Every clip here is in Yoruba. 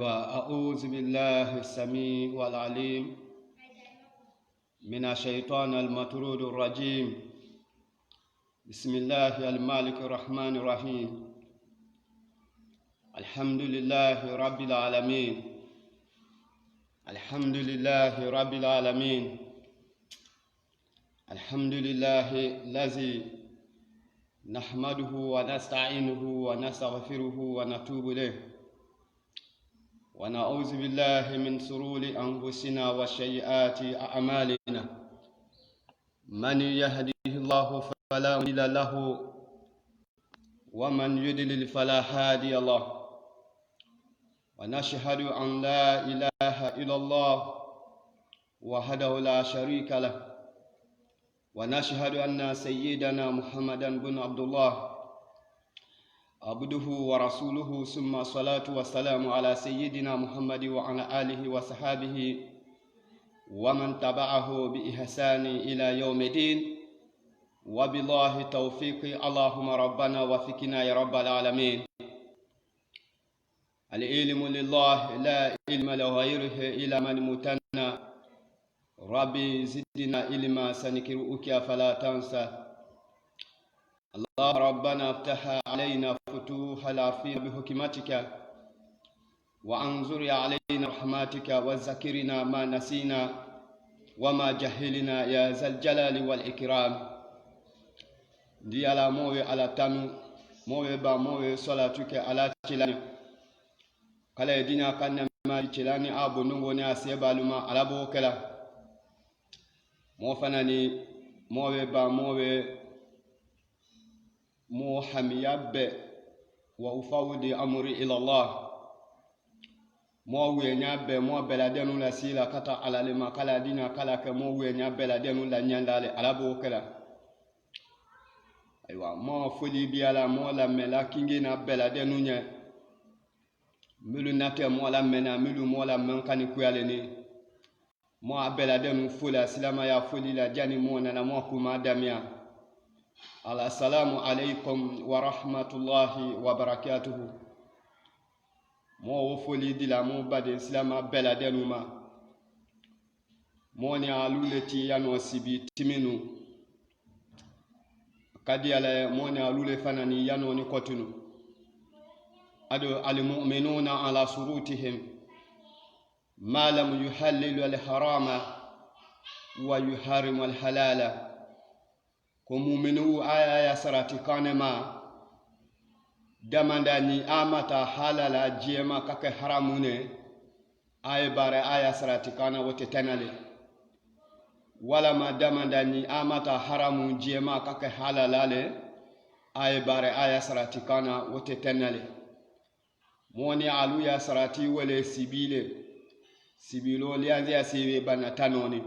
أعوذ بالله السميع والعليم من الشيطان المطرود الرجيم. بسم الله المالك الرحمن الرحيم. الحمد لله رب العالمين. الحمد لله رب العالمين. الحمد لله الذي نحمده ونستعينه ونستغفره ونتوب إليه، ونعوذ بالله من شرور أنفسنا وسيئات أعمالنا. من يهده الله فلا مضل له، ومن يضلل فلا هادي له. ونشهد أن لا إله إلا الله وحده لا شريك له، ونشهد أن سيدنا محمدا بن عبد الله عبده ورسوله، ثم الصلاة والسلام على سيدنا محمد وعلى آله وصحابه ومن تبعه بإحسان إلى يوم الدين. وبالله التوفيق، اللهم ربنا وفقنا يا رب العالمين. العلم لله لا علم لغيره إلا من متنى. ربي زدنا علما سنقرئك فلا تنسى. الله ربنا افتح علينا فتوح العارفين بحكمتك، وانظر علينا رحمتك، وذكرنا ما نسينا وما جهلنا يا ذا الجلال والإكرام. دي على موي على تانو موي با موي صلاتك على تشلاني كلا يدينا كان ما تشلاني ابو نغوني اسيبالما على بوكلا مو فناني موي با موي محميابه وأفوض أمري إلى الله. مو وينيابه مو بلادينو لا سيلا كتا على لما كلا دينا كلا كمو وينيابه بلادينو لا نياندالي على بوكلا. أيوة مو فولي بيالا مو لا ملا كينجينا بلادينو نيا ملو ناتي مو لا منا ملو مو لا من كاني كويالني مو بلادينو فولا سلام يا فولي لا جاني مو نانا مو كوما داميا. السلام عليكم ورحمة الله وبركاته. مو وفولي دي لا مو بعد إسلام بلادينو ما مو نعلولتي يانو سيبي تمينو كدي على مو نعلول فناني يانو نكوتنو. أدو المؤمنون على شروطهم ما لم يحلل الحرام ويحرم الحلال. Kumuminu aya sarati kanema damandani amata halala jema kake haramune ay bare aya sarati kana wote tenale, wala ma damandani amata haramu jema kake halalale ay bare aya sarati kana wote tenale. Moni alu ya sarati wale sibilo lianzia siwe bana tanoni.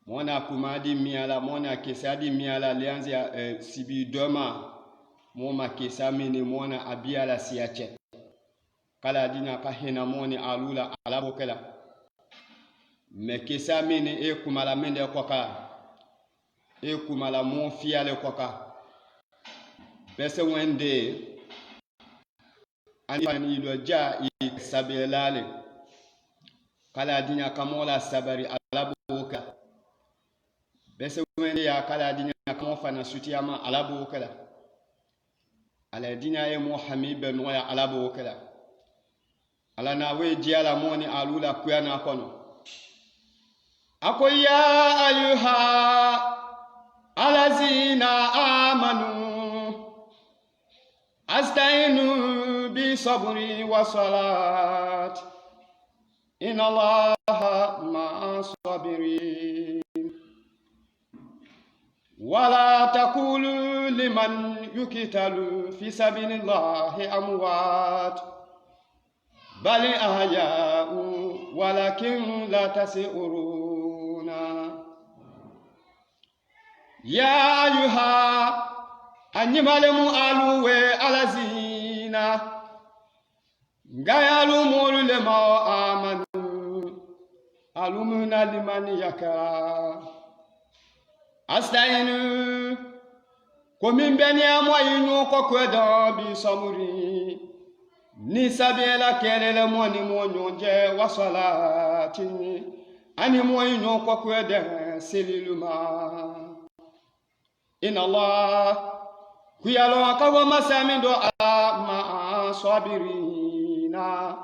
Mona kumadi miala mona kesadi miala lianzia sibi doma moma kesamini mona abiala siache kala dina kahena moni alula alabokela me kesamini kumala mende kwaka kumala mo fiale kwaka bese wende ani ilo ja sabelale kala dina kamola sabari alaboka bese wende ya kala dina kamo fana sutiyama alabo kala ala dina ye Muhammad ben waya alabo kala ala na we jiala moni alula kuyana kono akoya ayuha alazina amanu astainu bi sabri wa salat inna allaha ma'as sabirin. ولا تقولوا لمن يقتل في سبيل الله أموات بل أحياء ولكن لا تشعرون. يا أيها الناس الذين غيروا لما آمنوا ألمنا لمن يكره Astainu komin beni amwa yinyo kokwedan bi samuri ni sabela kelele moni mo nyonje wasalati ani mo nyon ko kwede seliluma inna Allah kuyalo akawa masamindo ma sabirina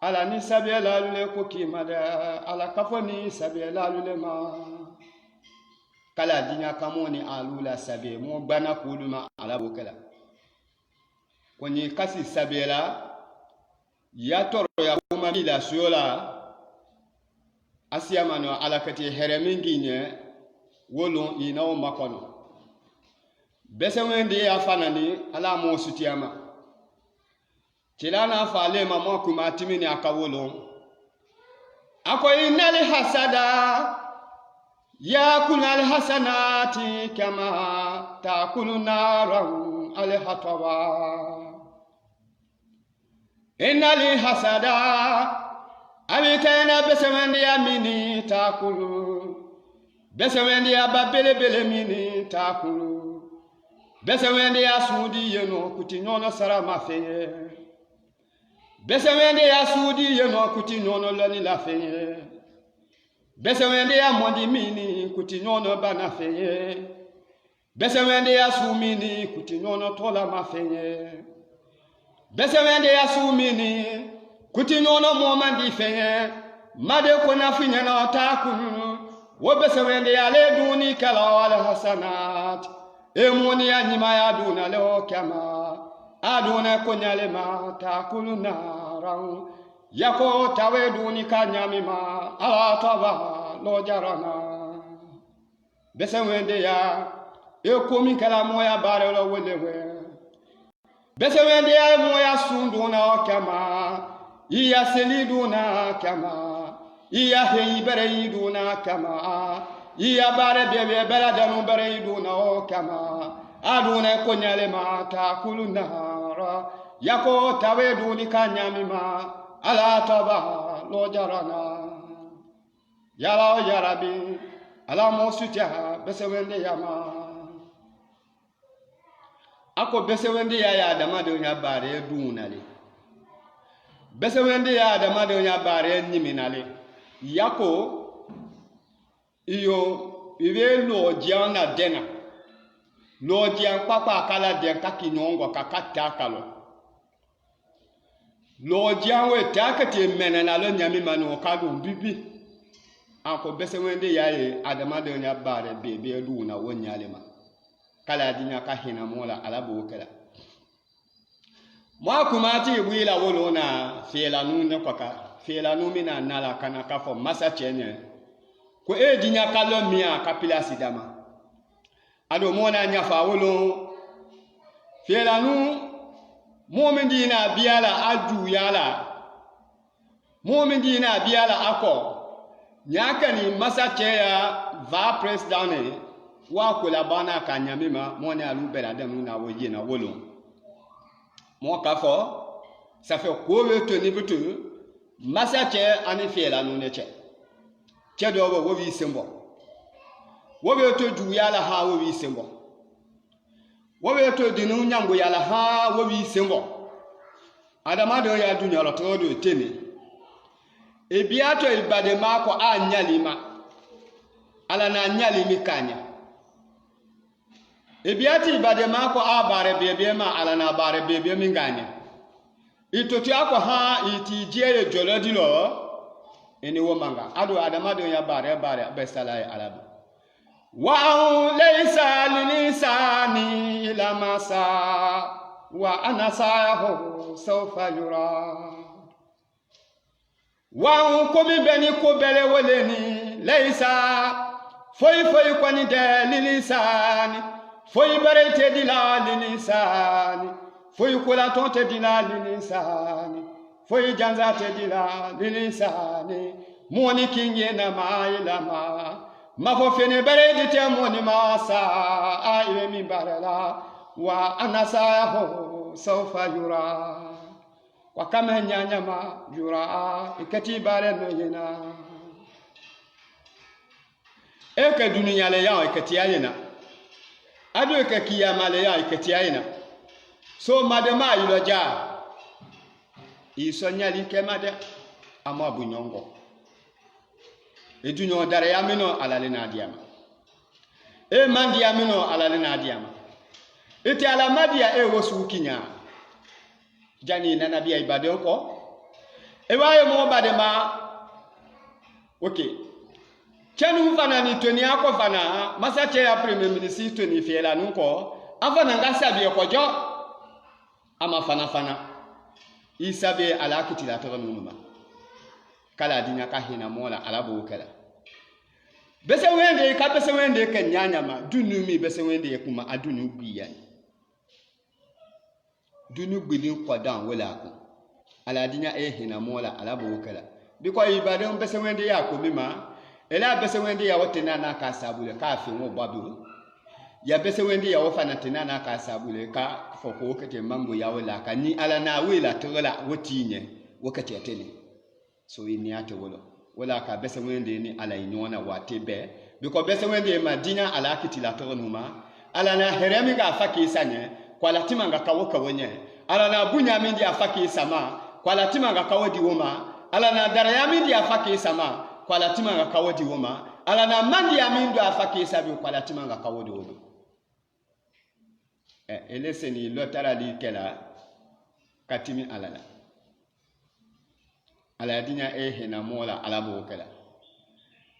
ala ni sabela lule ko kimada ala kafoni sabela lule ma kala dinya kamoni alula sabe mo bana kuluma ala bokala kwenye kasi sabela ya toro ya kuma mila suyola asiyamano alakati heremingi nye wolon inao makono bese wende ya fanani ala mo sutiyama tilana fale mama kuma timini akawolon ako inali hasada ya kunal hasanati kama takulu naran alhatawa inali hasada abikena besewendi ya mini takulu besewendi ya babele bele mini takulu besewendi ya sudi yeno kutinyono sarama feye besewendi ya sudi yeno kutinyono lani la feye besewendi ya mondi mini kutinyono bana feye besewendi ya sumini kutinyono tola ma feye besewendi ya sumini kutinyono momandi feye made kona finyana takunu wo besewendi ya le duni kala wala hasanat emoni ya nyima ya duna leo kama aduna konyale ma takulu naran yako tawe duni kanyamima ala taba lo jarana besewendi ya ekomi kala moya bare lo welewe besewendi ya moya sunduna kama iya seliduna kama iya heibereiduna kama iya bare bebe beladanu bereiduna kama aduna konyale ma takulu nara yako tawe duni kanyamima ala taba lo jarana yala yarabi ala mosutia besewende yama ako besewende ya adamado nya bare dunale besewende ya adamado nya bare nyiminale yako iyo iwe lo jiana dena lo jian papa kala den kakinongo kakata kalo lo jianwe takati menana lo nyami manu kalu bibi ako besewende yaye adamado nya bare bebe duna wonyale ma kala dinya ka hina mola alabo kala mwa kumati wila wolona fela nune kwaka fela numina nala kana kafo masa chenye ko e dinya kalo mia kapila sidama ado mona nya fa wolo fela nu momin dina biyala aju yala momin dina biyala ako nyaka ni masa cheya va president wa kula bana kanyamima mona alubela dem na woye na wolo mo kafo ça fait ko toni butu masa che ani fela nu ne che do wo wi sembo wo be to ju yala ha wo wi sembo wo be to dinu nyango yala ha wo wi sembo adama do ya dunya lo to do teni e biato ibade mako anyalima ala na anyalimi kanya e biati ibade mako abare bebe ma ala na bare bebe minganya itoti ako ha iti jere jolodi lo eni wo manga ado adama do ya bare besala alabu wa laysa linisani ila masa wa anasahu sawfa yura wa komi beni ko bele woleni laysa foi kwani de linisani foi barete dila linisani foi kula tonte dila linisani foi janzate dila linisani moni kinye na mailama mafo fene barete te moni masa aiwe mi barala wa anasahu sawfa yura wa kama nyanyama yura ikati bare no yena eka dunia le ya ikati yena adu eka kiyama le ya ikati yena so madema iloja iso nyali kemade ama bunyongo edunyo dara yamino alale na diama e mandi yamino alale na diama eti ala madia e wosu kinya jani na nabi ibade ko e waye mo bade ma okay chanu fana ni toni ako fana masa che ya premier ministre toni fiela nko afana ngasa bi ko jo ama fana isabe ala kitila to numa kala dinya ka hina mola ala bo kala bese wende ka nyanya ma dunu mi bese wende kuma adunu gbiya dunu gbili ko dan wala ko ala dinya hina mola ala bo kala biko ibade bese wende ya ko mima ela bese wende ya wotena na ka sabule ka fi wo babu ya bese wende ya wofana tena na ka sabule ka foko kete mango ya wala ka ni ala na wela tola wotinye wakati atene so ini ato wala ka bese wende ni ala inyona watebe biko bese wende madina ala kitila to numa ala na heremi ga faki sanye kwa latima nga kawoka wenye ala na bunya mindi afaki sama kwa latima nga kawodi woma ala na daraya mindi afaki sama kwa latima nga kawodi woma ala na mandi ya mindu afaki sabi kwa latima nga kawodi woma elese ni lotara di kela katimi alala ala dinya hena mola ala bo kala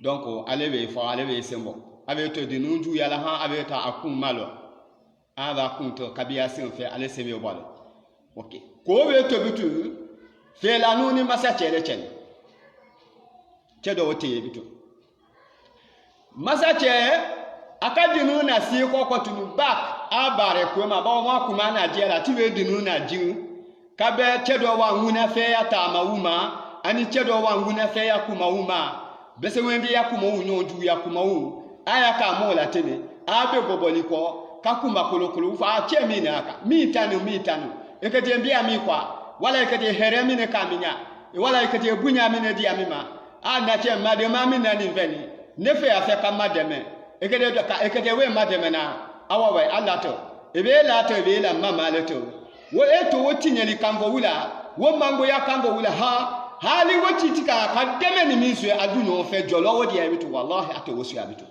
donc alebe fo alebe sembo abe to dinunju yala ha abe ta akun malo aba kun to kabiya sen fe ale sebe bolo okay ko be to bitu fe la nuni masa chele chedo wote bitu masa che akadinu na si ko tunu back abare ko ma ba ma kuma na jela ti we dinu na jiu kabe chedo wa nguna fe ya ta mawuma ani chedo wa nguna fe ya kuma uma bese wendi ya kuma unyo ndu ya kuma u aya ka mola tene abe boboli ko kakuma kolokolo fa chemi na aka mi tanu ekete mbia mi kwa wala ekete heremi ne kaminya wala ekete bunya mi ne dia mima ana che madema mi na ni veni nefe afa ka mademe ekete we mademe na awawe alato ebe la mama leto wo eto wotinyeli kambo wula wo mango ya kambo wula hali wotitika ka deme ni miswe adunyo fe jolo wodi abitu wallahi ato wosu abitu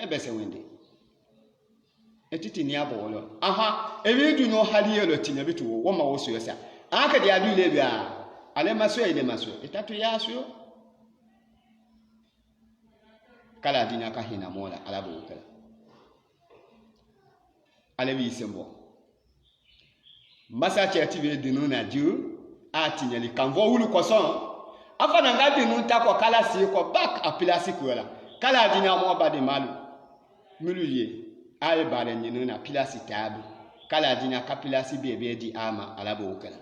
bese wende etiti ni abolo ebi dunyo hali yelo tinya bitu wo ma wosu yosa aka dia du le bia ale maso ile maso etatu ya aso kala dinya ka hina mola alabo kala ale bi sembo masa chetibe dinu na ju atinyeli kanvo wulu koson afana ngadi nu tako kala si ko back apilasi kuela kala dinya mo bade malu muluye ay bare nyinu na pilasi tabu kala dinya kapilasi bebe di ama alabo kala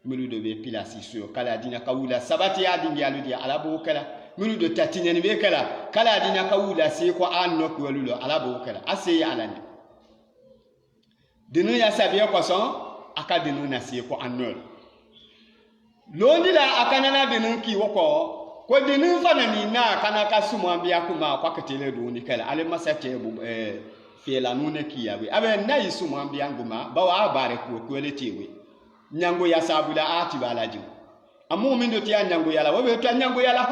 mulu do be pilasi so kala dinya kawula sabati ya dingi aludi alabo kala mulu do tatinyeni be kala dinya kawula si ko anno ko lulo alabo kala ase ya alani dinu ya sabiya koson aka dinu na si ko anno londi la akanana dinu ki woko ko dinu fana ni na kana kasumu ambia kuma kwa ketele do ni kala ale masate bu fiela nune kiyawe abe na isumu ambia nguma bawa abare ko letewe nyango ya sabula ati balaji amu mindo tia nyango yala wabe to nyango yala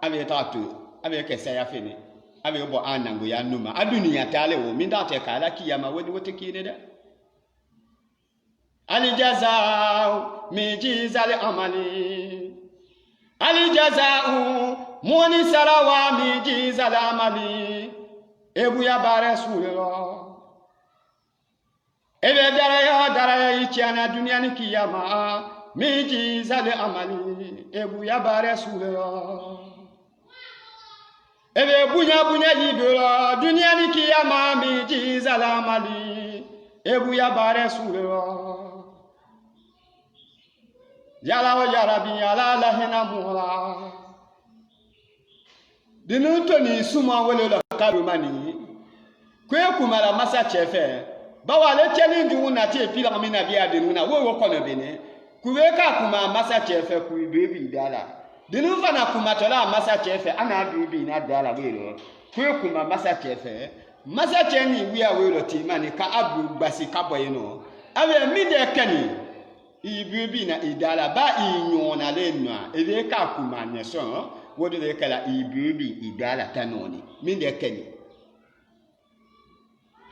abe tatu abe kesa ya fene abe bo anango ya numa aduniya tale wo minda te kala kiyama woni wote kineda ali jazaa mi jizal amali ali jazaa moni sarawa mi jizal amali ebu ya bare sulo ebe dara ya ichiana dunia ni kiyama mi jizal amali ebu ya bare sulo ebe bunya yibira dunia ni kiyama mi jizal amali ebu ya bare sulo yala wa yarabi yala la hena mula dinu to ni suma wele la karu mani kwe kumala masa chefe bawa le cheni ndu na ti epila mi na bia dinu na wo kono bene kuweka kuma masa chefe ku bibi dala dinu fana kuma tola masa chefe ana bibi na dala welo kwe kuma masa cheni wi awelo ti mani ka abu basi kaboye no awe mi de kani ibubi na idala ba inyona le nwa ebe ka kuma ne so wodo le kala ibubi idala tanoni min de keni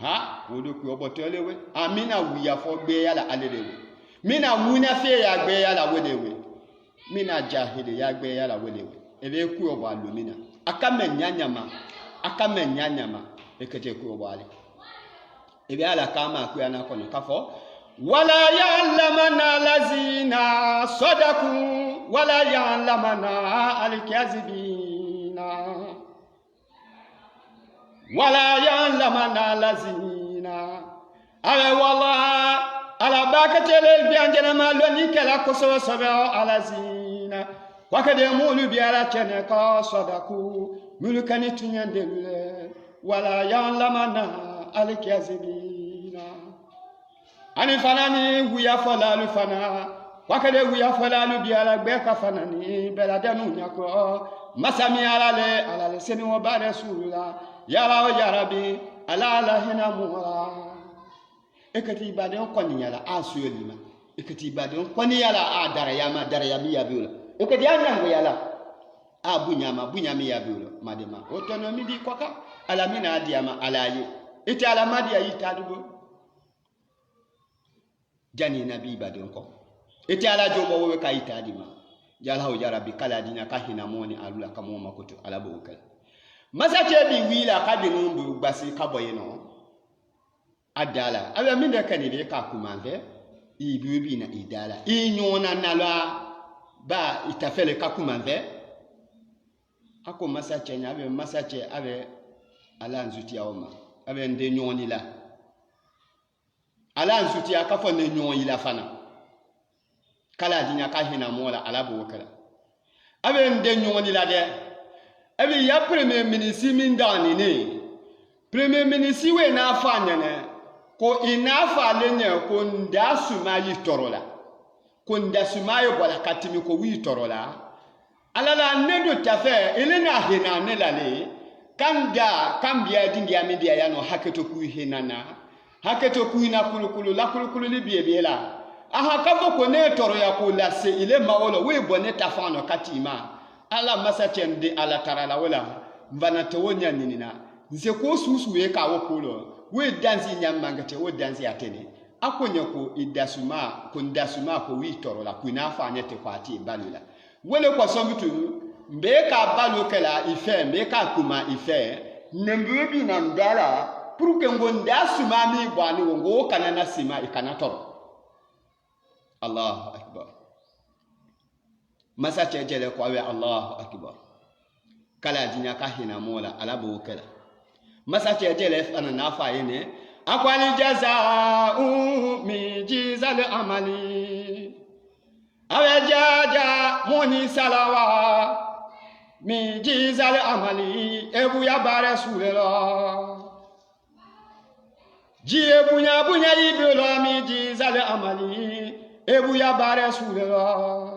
ha wodo ku obotelewe amina wiya fo gbe yala alelewe mina wuna fe ya gbe yala welewe mina jahili ya gbe yala welewe ebe ku obo alumina akame nyanyama ekete ku obo ale ebe ala kama ku yana kono kafo wala ya'lamana lazina sadaku wala ya'lamana alkazibina wala ya'lamana lazina ala wala ala bakatele bianjana maloni kala koso sabao alazina wakade mulu biara chene ka sadaku mulukani tunyandele wala ya'lamana alkazibina ani fanani wuya falalu fana wakade wuya falalu biara gbeka fanani beladanu nyako masami alale seni wo ba rasulullah ya rabbi ala hina muha ekati baden konni yala asuyelima ekati baden konni yala a darayami yabula ekati anyango yala a bunyami yabula madema autonomy di kwaka alamina adiama alaye ite alamadi ya itadugo jani nabi baden ko ite ala jomo wowe ka itadima jala ya rabbi kala dina kahina moni alula kamo makoto alabo ukala masache bi wila kadinu bu gbasi kaboyeno adala abe min de kanile ka kumanve ibubi na idala inyona nala ba itafele ka kumanve ako masache nya abe masache abe ala nzuti awoma abe nde nyoni la ala nzuti akafo ne nyoni la fana kala dinya ka hina mola alabo wakala abe nde nyoni la de abe ya premier ministre min dani ne premier ministre we na afanya ne ko inafa lenye ko ndasuma yi torola ko ndasuma yo bola katimi ko wi torola alala nedo tafe elena hina nelale kanda kambia dingia media yano haketo ku hinana haketo ku ina kulukulu la kulukulu libiebela aha kafo ko ne toro ya ko la se ile maolo we bone tafano katima ala masachende ala tarala wala mbana to wonya ninina nse ko susu ye ka wokolo we dansi nyamangate wo dansi atene akonya ko idasuma ko ndasuma ko wi torola ku na fa anyete kwati balula wele kwa sombitu mbeka balu kala ife mbeka kuma ife nembebi na ndala puruke ngonda suma mi bwani wongo kana na sima ikana toro Allahu akbar masa chejele kwa we Allahu akbar kala dinya ka hina mola alabo kala masa chejele fana na fa yene akwali jazaa'u mi jizal amali awe jaja moni salawa mi jizal amali ebu ya bare sulela ji ebunya bunya ibelo mi jizal amali ebu ya bare sulela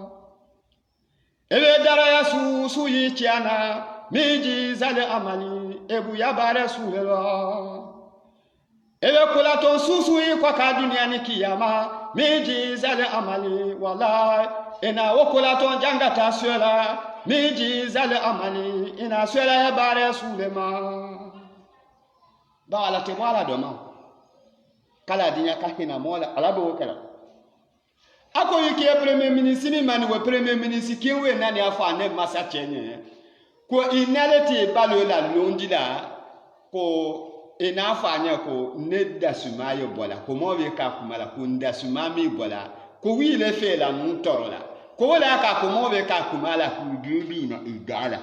ebe dara ya su yi chiana mi jizal amali ebu ya bare sulela ebe kula to susu yi kwa ka dunia ni kiyama mi jizal amali wallahi ina wokula to janga ta suela mi jizal amali ina suela ya bare sulema bala te wala doma kala dinya ka hina mola alabo kala ako yiki premier ministre ni mani we premier ministre kinwe nani afa ne masa chenye ko inaleti balola londila ko ina fanya ko ne dasuma yo bola ko mo we ka kumala ko ndasuma mi bola ko wi le fe la mun torola ko wala ka ko mo we ka kumala ku dubi na igala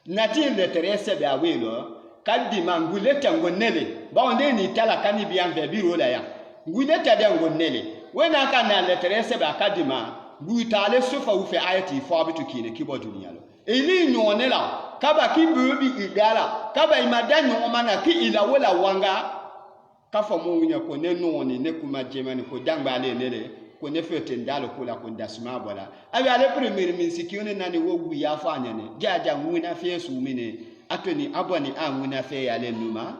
nati le terese be awelo kadi mangule tango nele ba onde ni tala kani bi anve biro la ya ngule tade ngo nele wena ka na le terese be akadima guitale sofa u fe ayati fo bitu kine kibo dunia lo eli nyonela kaba kibubi igala kaba imadanyo omana ki ila wala wanga kafo munya ko ne noni ne kuma jemani ko dangba le nele ko ne fete ndalo kula ko ndasuma bola abi ale premier ministre ki one nani wogu ya fa anyane jaja nguna fe su mine atoni aboni anguna fe ya le numa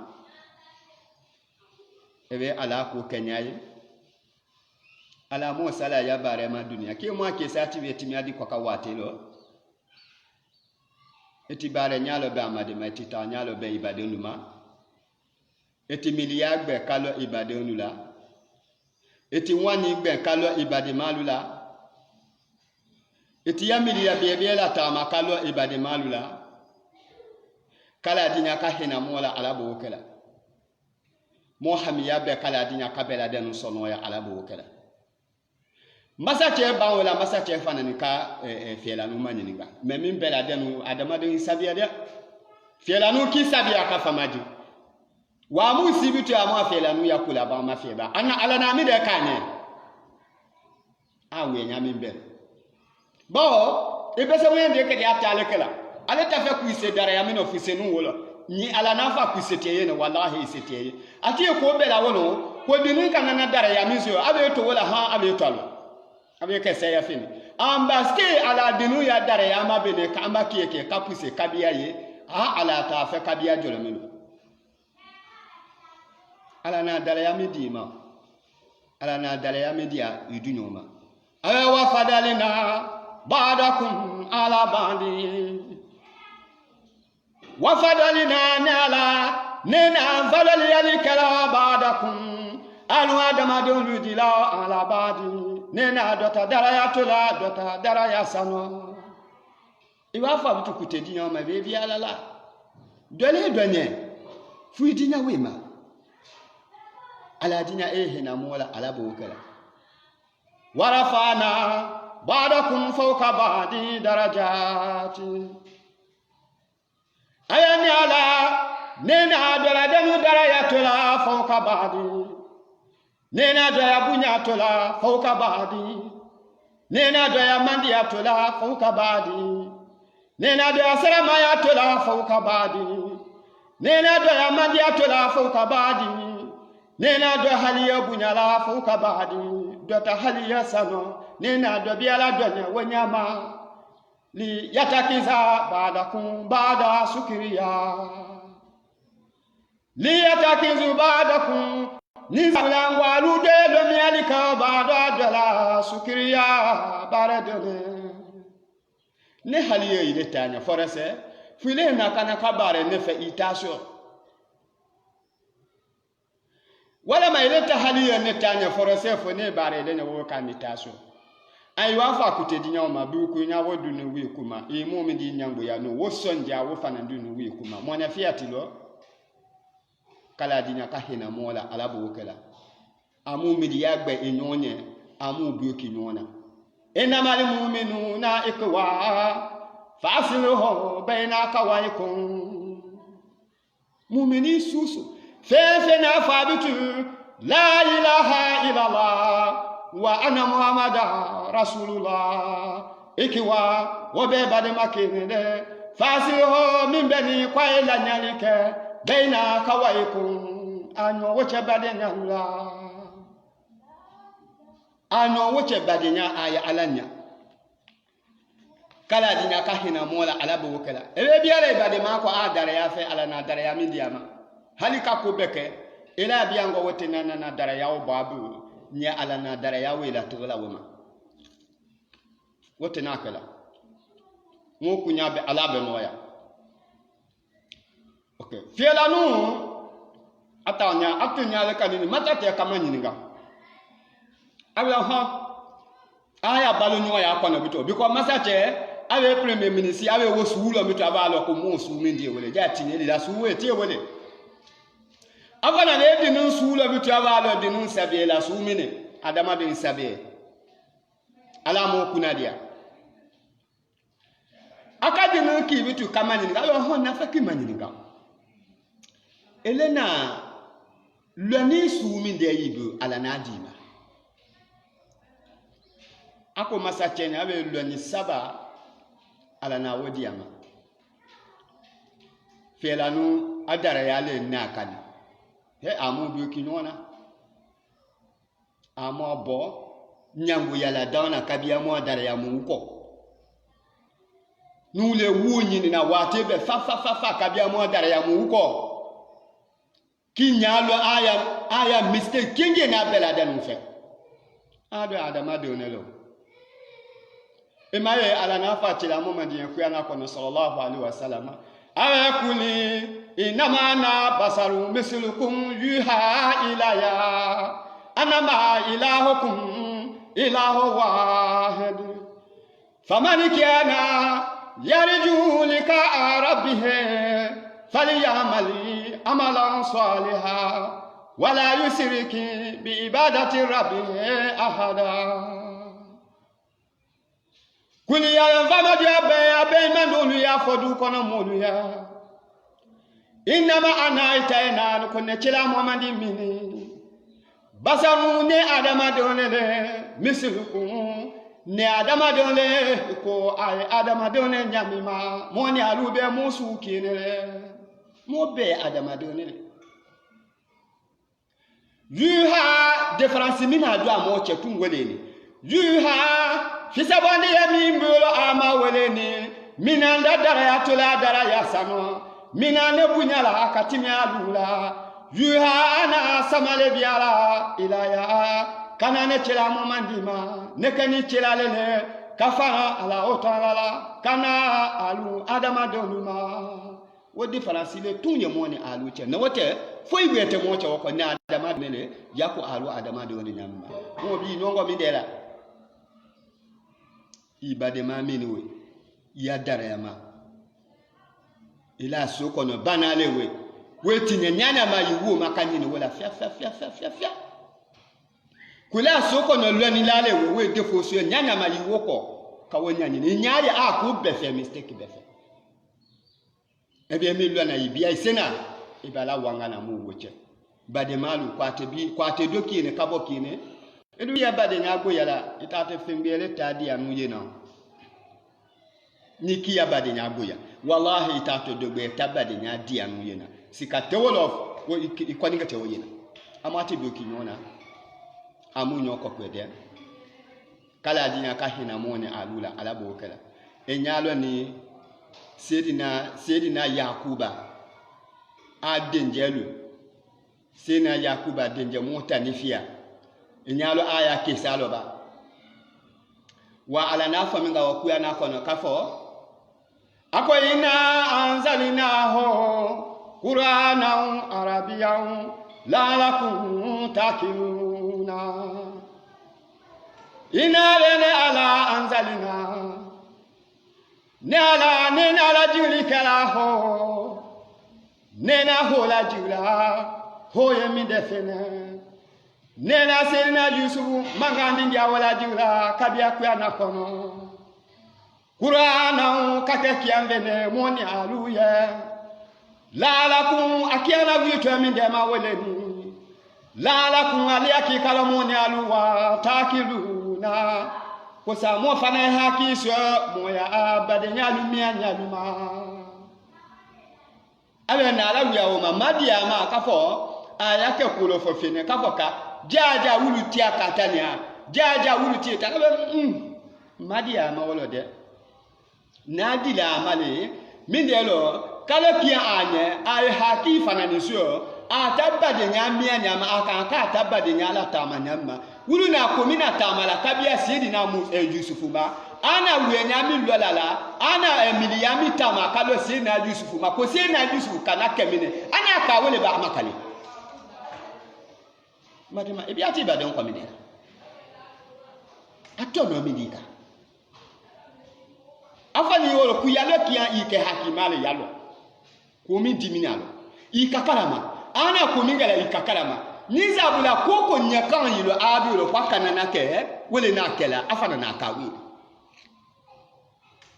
ebe ala ko kenyaye ala mo sala ya bare ma dunia ke mo ke sati weti mi adi ko ka watelo eti bare nyalo be amade ma eti ta nyalo be ibade numa eti miliagbe kalo ibade onula eti wani gbe kalo ibade malula eti ya miliya bebe la ta ma kalo ibade malula kala dinya ka hina mola ala bo kala mo hamiya be kala dinya ka bela den sono ya ala bo kala masache ba wala masache fanani ka fiela no manyininga me min bela den adama den sabia de fiela no ki sabia ka famaji wa mu sibitu ama fiela no yakula ba ma fieba ana ala na mi de kane awe nya min be bo ebese wende ke dia tale kala ale ta fe ku ise dara ya min ofise no wolo ni ala na fa ku ise teye no wallahi ise teye ati ko bela wono ko dinin kana na dara ya min so abe to wala ha abe to alo abe ke se ya fini ambaske ala dinu ya dara ya ma bene ka amba kiyeke ka puse kabiya ye ha ala ta fe kabiya jolo min ala na dara ya mi di ma ala na dara ya mi dia idunyo ma ay wa fadalina ba'dakum ala ba'di wa fadalina nala nena fadali yalikala ba'dakum alu adama donu dila ala ba'di nena dota daraya tola dota daraya sano iwa fa butu kutedi nyoma bebi alala dole donye fuidinya wema ala dinya na mola ala bokala warafana ba'dakum fawqa ba'di darajati ayani ala nena dola denu daraya tola fawqa ba'di nena doya bunya tola fawqa ba'di nena doya mandiya tola fawqa ba'di nena doya salamaya tola fawqa ba'di nena doya mandiya tola fawqa ba'di nena do haliya bunya la fawqa ba'di dota haliya sano nena do biala donya wanyama li yatakiza ba'dakum ba'da sukriya li yatakizu ba'dakum nizalan walude lo mialika ba'da dala sukriya baradole ne haliya ile tanya forese file na kana kabare ne fe itasho wala ma ile ta haliya ne tanya forese fo ne bare ile ne wo kan itasho ai wa fa kutedi nya ma bi ku nya wodu ne wi kuma e mu mi di nyambo ya no wo sonja wo fa na ndu ne wi kuma mo na fiati lo kala dinya ka hina mola ala bo kala amu mi di yagbe enyonye amu bi oki nyona inamal mu'minuna ikwa fasiluhu baina kawaikum mu'mini susu fefe na fabitu la ilaha illallah wa anna muhammadar rasulullah ikiwa wobe bade makene fasiluhu min bani kwa ila nyalike baina kawaikum anyo woche bade nyalla ano woche badenya aya alanya kala dinya ka hina mola ala bo kala ebe biare bade ma ko adara ya fe ala na dara ya mindiama halika ko beke ila biango wote na dara ya o babu nya ala na dara ya wela tugala woma wote na kala mo kunya be ala be noya okay fiela nu atanya atunya le kanini matate kama nyininga awe ha aya balo nyo ya kwa na bito because masache awe premier minister awe wo suulo mito abalo ko mo su mindi wele ja tineli la suwe tie wele afana ne di nun suulo mito abalo di nun sabe la su mine adama bin sabe ala mo kunadia akadi nun ki bitu kamani awe ho na fa ki mani nga elena lani su minde yibu ala na dima ako masachenya abe lwani saba ala na wodi ama felanu adara yale na kani he amu bi kinona amo bo nyangu yala dauna kabia mo adara ya munko nule wunyi ni na watebe fa kabia mo adara ya munko kinyalo aya mistake kinge na bela danu fe ado adama de onelo emaye ala na fatila momadi yakuyana kono sallallahu alaihi wasallam ayakuli inama na basaru mislukum yuha ilaya anama ilahukum ilahu wahid faman kana yarju lika rabbih falyamali amalan salihan wala yusriki bi ibadati rabbih ahada. Kuli ya vama dia be mandulu ya fodu kono molu ya inama ana itaina ko ne chila muhammadi mini basaru ne adama donele mislukum ne adama donele ko ay adama donele nyamima moni alube musu kinele mo be adama donele yuha difference mina do amo chetu ngoleni yuha fisabandi ya mimbolo ama weleni minanda daraya tula daraya sano minane bunyala akatimi alula yuha ana samale biala ilaya kanane chela momandima nekani chela lele kafara ala otala kana alu adama donuma wo difference le tunye moni alu che na wote foi gwete mo che woko na adama mele yako alu adama doni nyamma mo bi nongo mi dela ibadema miniwe ya darayama ila soko no banale we tinye nyana ma yiwu makanyini wala fia kula soko no loni lale we defo so nyana ma yiwu ko ka wonyani ni nyaade a ko befe mistake befe ebe mi lona yibia isena ibala wanga na mu woche bademalu kwate doki ne kaboki ne edu ya bade nyago yala itate fembele tadi anu yena niki ya bade nyago ya wallahi itate dogbe tabade nya di anu yena sikate wolof wo ikwani kate wo yena amati doki nyona amu nyoko kwede kala dinya ka hina mone alula alabo kala enyalo ni sedina yakuba adenjelu sena yakuba denje mota nifia inyalo aya kesalo ba wa ala nafa minga wakuya na kono kafo ako ina anzalinahu qur'anan arabiyan la'allakum taqiluna ina lene ala anzalina nala juli kala ho nena ho la jula ho yemi defene nena serina yusufu mangandi ndia wala jula kabia kwa na kono qur'ana kake kiangene moni aluya la'allakum akiana witu mi ndema weleni la'allakum aliyaki kala moni aluwa takiluna kosa mo fana haki so moya abade nyalumia nyaluma abe na alawiya o mamadia ma kafo ayake kulo fofine kafo ka jaja wuluti akatania jaja wuluti ta madia ma wolode nadila male mindelo kala pia anye ay haki fana ni so atabade nyamia nyama akaka atabade nyala tamanyama wulu na komina tamala kabia sidi na mu Yusufu ba ana wenya mi lolala ana emiliyami tama kalo sidi na Yusufu ma ko sidi na Yusufu kana kemine ana ka wole ba makali madima ebi ati ba don komine atono midika afani wolo ku yalo kiya ike hakimale yalo ko mi diminalo ikakalama ana ko mingala ikakalama nizabula koko nyakan yilo abiro pakana nake wele nakela afana nakawi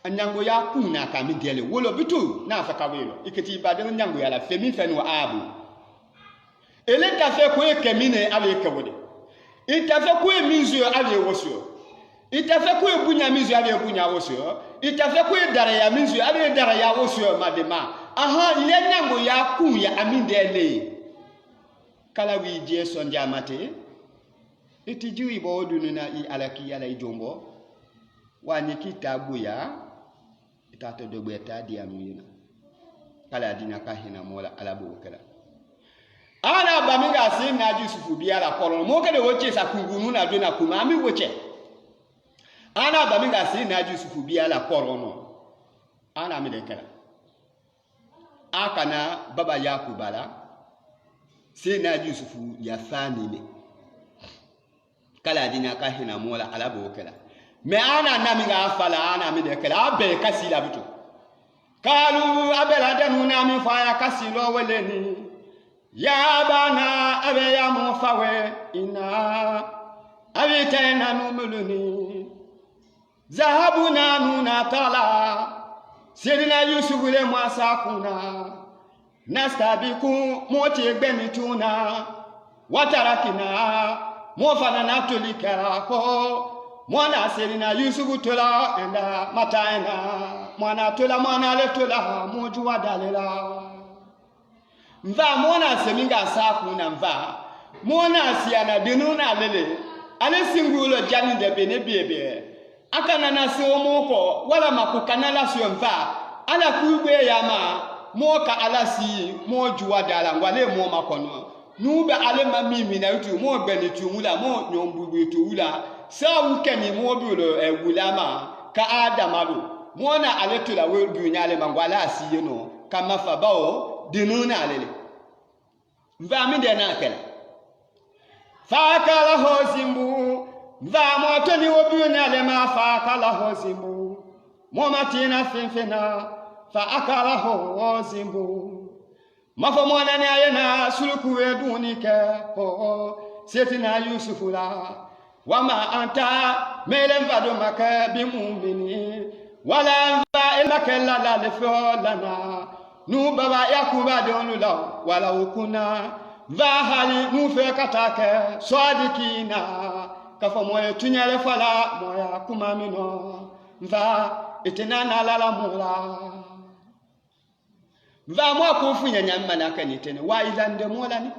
anyango ya kuna ka midele wolo bitu na afaka welo iketi baden nyango ya la femi fenu abu ele ta fe ko ekemine ale kewode ita fe ko emizu ale woso ita fe ko ebunya mizu ale ebunya woso ita fe ko daraya mizu ale daraya woso madema aha ile nyango ya kun ya amindele kala wi je son jamate iti jiwi bo dununa i alaki yala ijombo wani kitabu ya itato dogbe ta di amina kala dina ka hina mola alabu kala ana baminga sin na Yusufu biala koron mo kede woche sa kungunu na do na kuma mi woche ana baminga sin na Yusufu biala korono ana mi de kala akana baba Yakubala sin na Yusufu ya fani ne kala dinya ka hina mola alabo kala me ana naminga afala ana mi de kala abe kasi la bitu kalu abela denu na mi fa ya kasi lo weleni ya bana abe ya mofawe ina abe tena numuluni zahabuna nuna tala sirina Yusufu le mwasakuna nastabiku moti egbeni tuna watarakina mofana natulika ko mwana sirina Yusufu tola enda mataena mwana tola mwana le tola mojuwa dalela mva mwana seminga sakuna mva mwana siana dinuna lele ale singulo jani de bene bebe akana na somoko wala makukana la sio mva ala kuigwe yama moka alasi mojuwa dala ngwale mo makono nube ale mamimi na yutu mo gbeni tumula mo nyombubu tuula sawu keni mo bulo ewulama ka adamado mona ale tula webu nyale mangwala asiye no kama fabao dinuna alele mva mi de na kala fa kala hozimbu mva mo toni wobu nyale ma fa kala hozimbu mo matina fenfena fa akala hozimbu mafo mwana ne ayena suluku edunike ho setina Yusufu la wama anta melen vado maka bimumini wala mva elakella la lefolana nu baba Yakuba donula wala ukuna va hali nu fe katake swadikina kafo moyo tunyale fala moya kumamino mva etenana lala mola mva mwa kufunya nyamma na kanitene wa ilande mola ni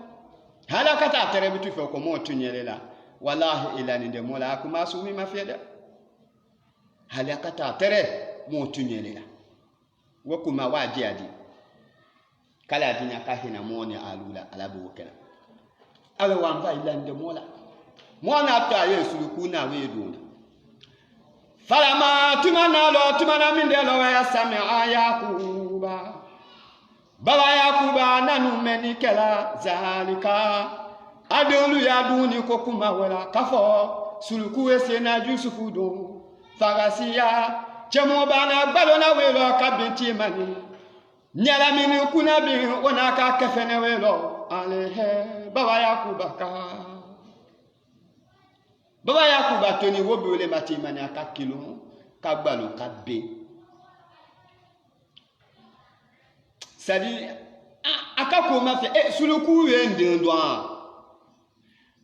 halakata terebitu fe ko mo tunyelela wallahi ilani de mola akuma sumi mafeda halakata tere mo tunyelela wakuma waji adi kala dinya kahina moni alula alabu kala awe wamba ilande mola mwana ta Yesu kuna weduna falama tumana mindelo ya samia Yakuba baba Yakuba nanu menikela zalika adolu ya duni kokuma wala kafo suluku esena Yusufu do fagasiya chemo bana balona welo kabinti mani nyala mini kuna bi wona ka kafene welo alehe baba Yakuba toni wobule matimani akakilo kagbalo kabbe sadi akakoma fe suluku wende ndwa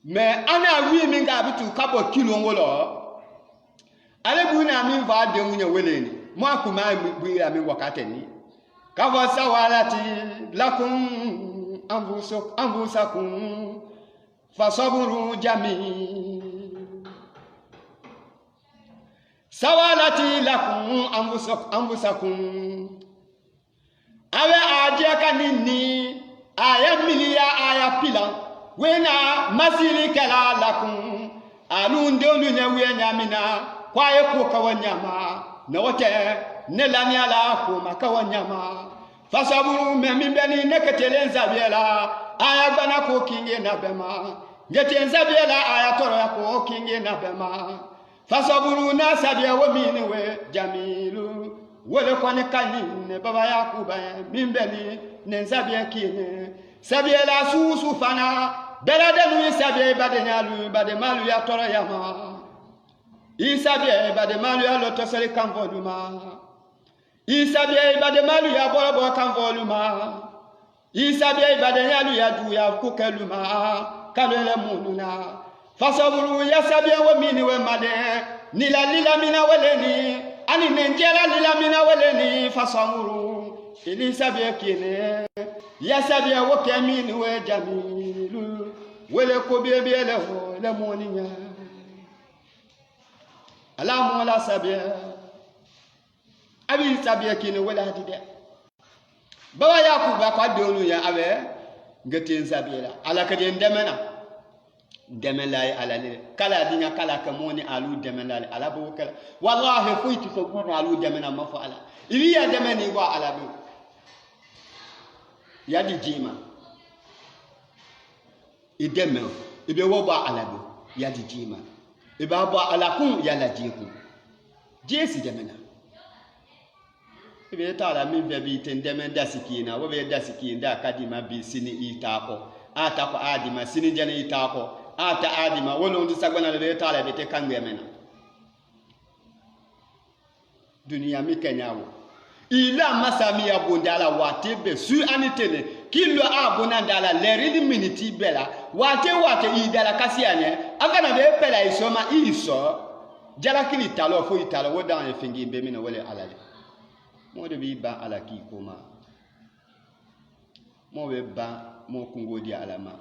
me ana wi mi nga bitu kabo kilo ngolo ale bu na mi va de munya weleni mo akuma mi ya mi wakateni kabo sawalati lakum anfusakum fasaburu jami sawalati lakum anfusakum awe ajeka nini aya miliya aya pila wena masili kala lakum alundolu nyawe nyamina kwaye ko kawanyama na wote ne lani ala ko makawanyama fasaburu memimbeni neketelenza biela aya bana ko kinge na bema ngetenza biela aya toro ya ko kinge na bema fasaburu na sabia wo miniwe jamilu wole kwani kanine baba Yakuba mimbeni nenzabia kine sabia la susu fana beladenu sabia badenyalu bademalu ya toro yama isabia bademalu ya lotosele kanvoluma isabia bademalu ya borobo kanvoluma isabia badenyalu ya du ya kukeluma kalele mununa fasaburu ya sabia wo miniwe made nila mina weleni ani nenjela lila mina weleni fasamuru ilisabia kine yasabia woke mini we jamilu wele ko biebele ho le moninya ala mola sabia abi sabia kine wala dide baba Yakuba kwa dolu ya awe ngatin zabira ala ka den demena demelay ala le kala dinya kala ka moni alu demelay ala bo kala wallahi fuiti so gona alu demena ma fa ala iliya demeni wa ala bi yadi jima ideme ibe wo ba ala bi yadi jima ibe ba ala kun yala jiku jesi demena ibe ta ala mi be ten demen dasikina wo be dasikina kadima bi sini itako atako adima sini jana itako ata adima wolo ndi sagwana le tala bete kangwe mena dunia mi kenyawo ila masami ya bondala wate be su anitene kilo abona ndala leri minute bela wate idala kasiane akana be pela isoma iso jala kili talo fo italo wodan e fingi be mina wole alale mo de bi ba ala ki koma mo be ba mo kungodi alama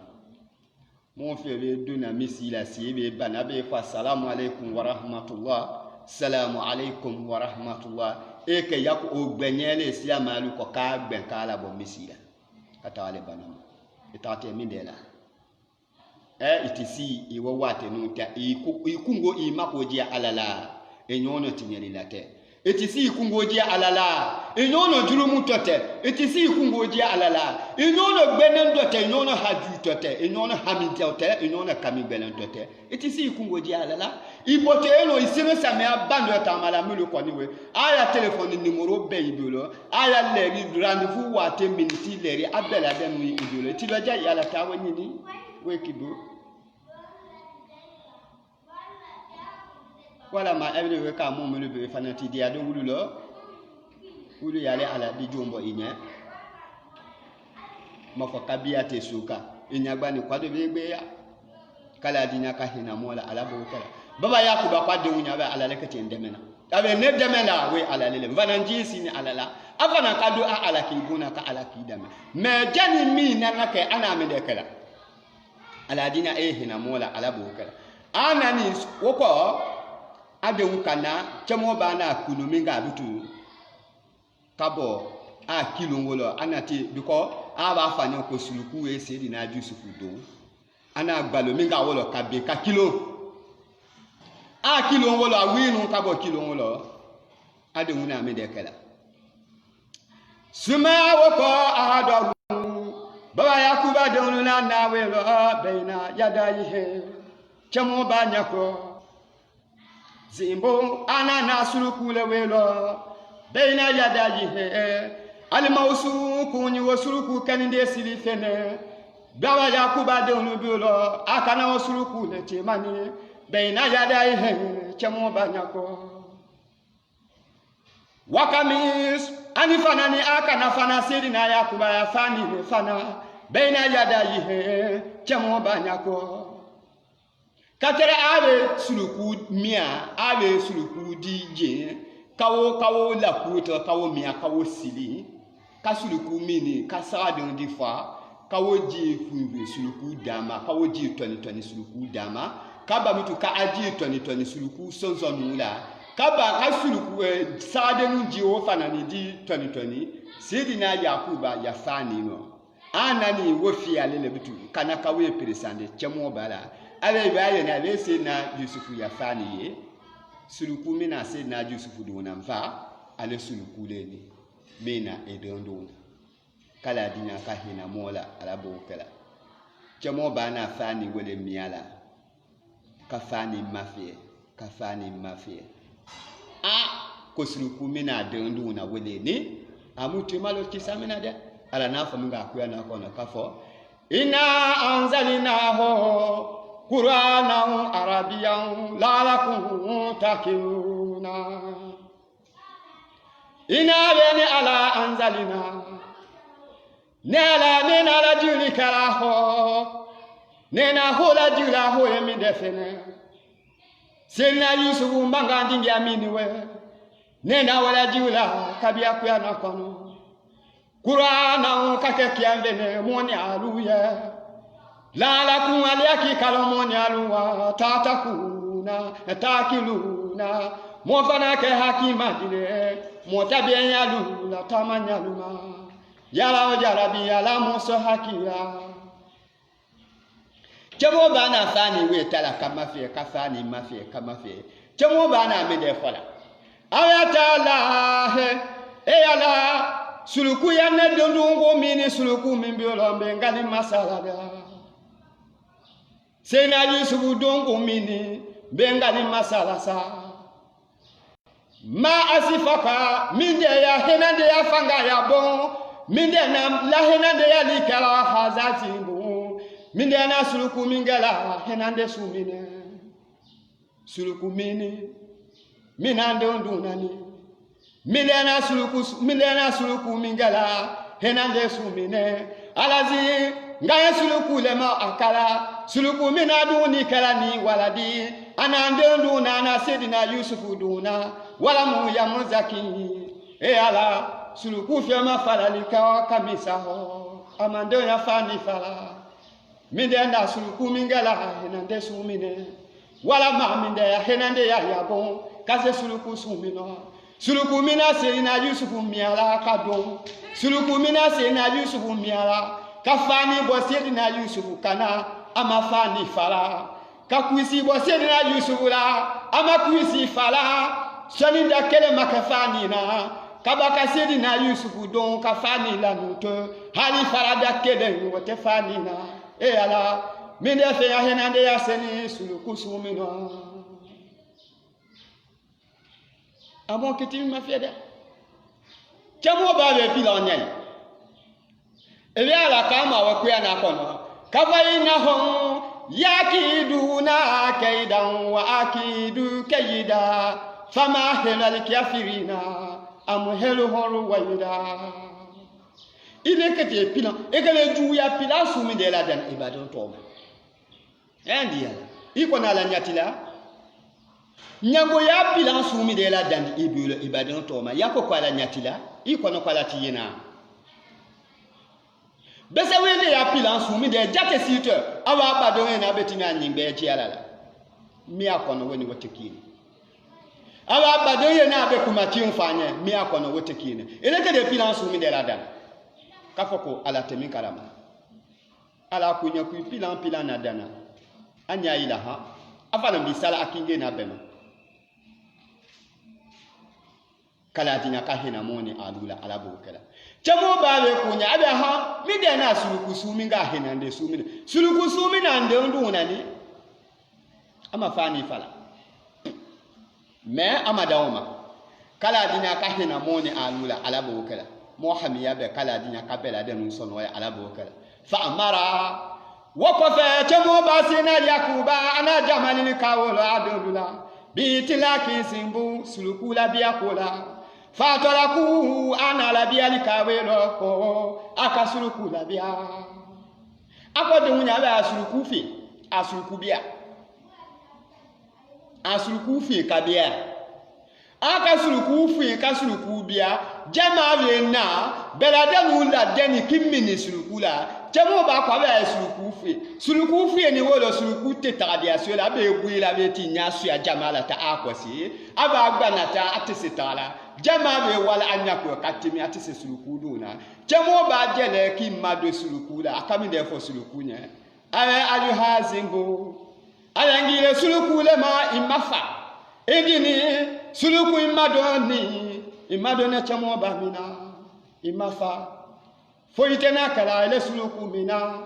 mon fere duna misila sibe bana be fa salamu alaikum wa rahmatullah salamu alaikum wa rahmatullah e ke yak o gbenyele sia malu ko ka gben kala bo misila atale banam itate mindela itisi i wo wate no ta i kungo i makoji alala e nyono tinyeli late etisi ikungoji alala inyono jurumu tote etisi ikungoji alala inyono gbenen tote inyono haju tote inyono haminte tote inyono kamigbelen tote etisi ikungoji alala ibote eno isino samia bando tamala mulu kwaniwe aya telephone numero be ibolo aya leri rendez-vous wate minute leri abela denu ibolo tibaja yala tawo nyini wekibo wala ma ebne we ka mo melu be fanati dia do wulu lo wulu yale ala di jombo inya ma fo kabiate suka inya gbani kwado be gbe ya kala dinya ka hina mola ala bo kala baba yakuba kwa de wunya ba ala lekati ndemena abe ne demena we ala lele vananji sini ala la afana kadu a ala ki buna ka ala ki dame me jani mi na ke ana me de kala ala dinya e hina mola ala bo kala anani woko adewu kana chemo bana kunu minga bitu kabo a kilo ngolo anati biko aba fanya ko suluku e se di na Yusufu do ana gbalo minga wolo kabe ka kilo a kilo ngolo awinu kabo kilo ngolo adewu na me de kala suma woko ahado baba yakuba de ununa na welo beina yadaihe chemo banya ko zimbo anana surukule welo beina yadajihe alimausu kunyi wasuruku kaninde silifene bawa yakuba de onubulo akana wasuruku le temani beina yadajihe chemo banyako wakamis anifana ni akana fana sirina yakuba ya fani le fana beina yadajihe chemo banyako katere ave suluku mia ave suluku dije kawo la kuto kawo mia kawo sili ka suluku mini ka sadon difa kawo ji funbe suluku dama kawo ji toni suluku dama kaba mitu ka aji toni suluku sonson mula kaba ka suluku sadon ji o fanani di toni sidina yakuba ya fani no anani wo fi alele bitu kana kawo peresande chemo bala ale baye na lese na Yusufu ya fani ye suluku mina se na Yusufu do na mfa ale suluku leni mina edondo kala dinya ka hina mola ala bo kala chemo bana fani wole miala ka fani mafie ko suluku mina dondo na wole ni amutu malo kisamina de ala na fa munga kuya na kona kafo ina anzalinahu Qur'anan Arabiyan la'allakum taqiluna ina bani ala anzalina nena la juli karaho nena hola jula ho yemi defene sena Yusufu mangandi yamini we nena wala jula kabia kuya na kono Qur'anan kake kiambene moni aluya la'allakum alayaki kalomoni aluwa tatakuna takiluna mofana ke hakima dile motabiya lula tamanya luma yala jarabi yala muso hakiya Chamo bana fani we tala kama fe ka fani mafe kama fe. Chamo bana me de fola. Ayatala he ala suluku ya ne dondungo mini suluku mimbiolo bengali masala da. Sena Yusufu dongo mini bengali masala sa. Ma asifaka minde ya henande ya fanga ya bon minde na la henande ya likala hazazimbu minde na suluku mingala henande sumine suluku mini minande ondunani minde na suluku mingala henande sumine alazi ngaya suluku lema akala suluku minadu ni kala ni waladi anande onduna na sedina Yusufu duna wala mu ya muzaki ala suluku fiama fala likawa kamisa ho amando ya fani fala minde na suluku mingala henande sumine wala ma minde ya henande ya yabon kaze suluku sumino suluku mina serina Yusufu miala kado suluku mina serina Yusufu miala kafani bo serina Yusufu kana ama fani fala kakuisi bo serina Yusufu la ama kuisi fala Shaninda kele makafani na kabaka sedi na Yusufu don kafani la nuto hali farada kele wote fani na ala minde fe ya henande ya seni suluku sumino amon kiti ma fede chamo ba be pilonyai ele ala kama wakuya na kono kafaina hon yakiduna kaidan wa akidu kaida fama helal kafirina amhelu horu wayda ile kete pila egale ju ya pila sumi de la dan ibadon toma endi yala iko na la nyatila nyago ya pila sumi de la dan ibadon toma yako kwa la nyatila iko no kwa la tiyena bese wende ya pila sumi de jate site awa badon na betina nyimbe chiala la mi akono woni wotekini aba badoye na be kumati mfanye mi akono wote kine eleke de pilansu mi de la dan kafoko ala temi karama ala kunya ku pilan na dana anya ila ha afana bisala akinge na bema kala dinya ka hena moni alula ala bokela chamo ba be kunya abe ha mi de na suluku sumi nga hena nde sumi suluku sumi na nde nduna ni ama fani fala me amadawma kala dinya ka hina moni alula ala bokala muhammad be kala dinya ka bela de nun sono ya ala bokala fa amara waqafa chamo basina yakuba ana jamalin kawla adulula bitilaki simbu sulukula biakola fa taraku ana la biali kawelo ko akasulukula bia akode munya ba asuluku fi asuluku bia asuluku fi kabia aka suluku fi ka suluku bia jama we na belade mu la deni kimini suluku la jamo ba kwa ba suluku fi ni wolo suluku te tadia so la be gui la be ti nya su ya jama la ta akwasi aba agbanata atisitala jama be wala anya ko katimi atise suluku duna jamo ba jele ki mado suluku la akami de fo suluku nya awe alu hazingo alangile suluku le ma imafa egini suluku imadoni chamo ba mina imafa foitena kala ile suluku mina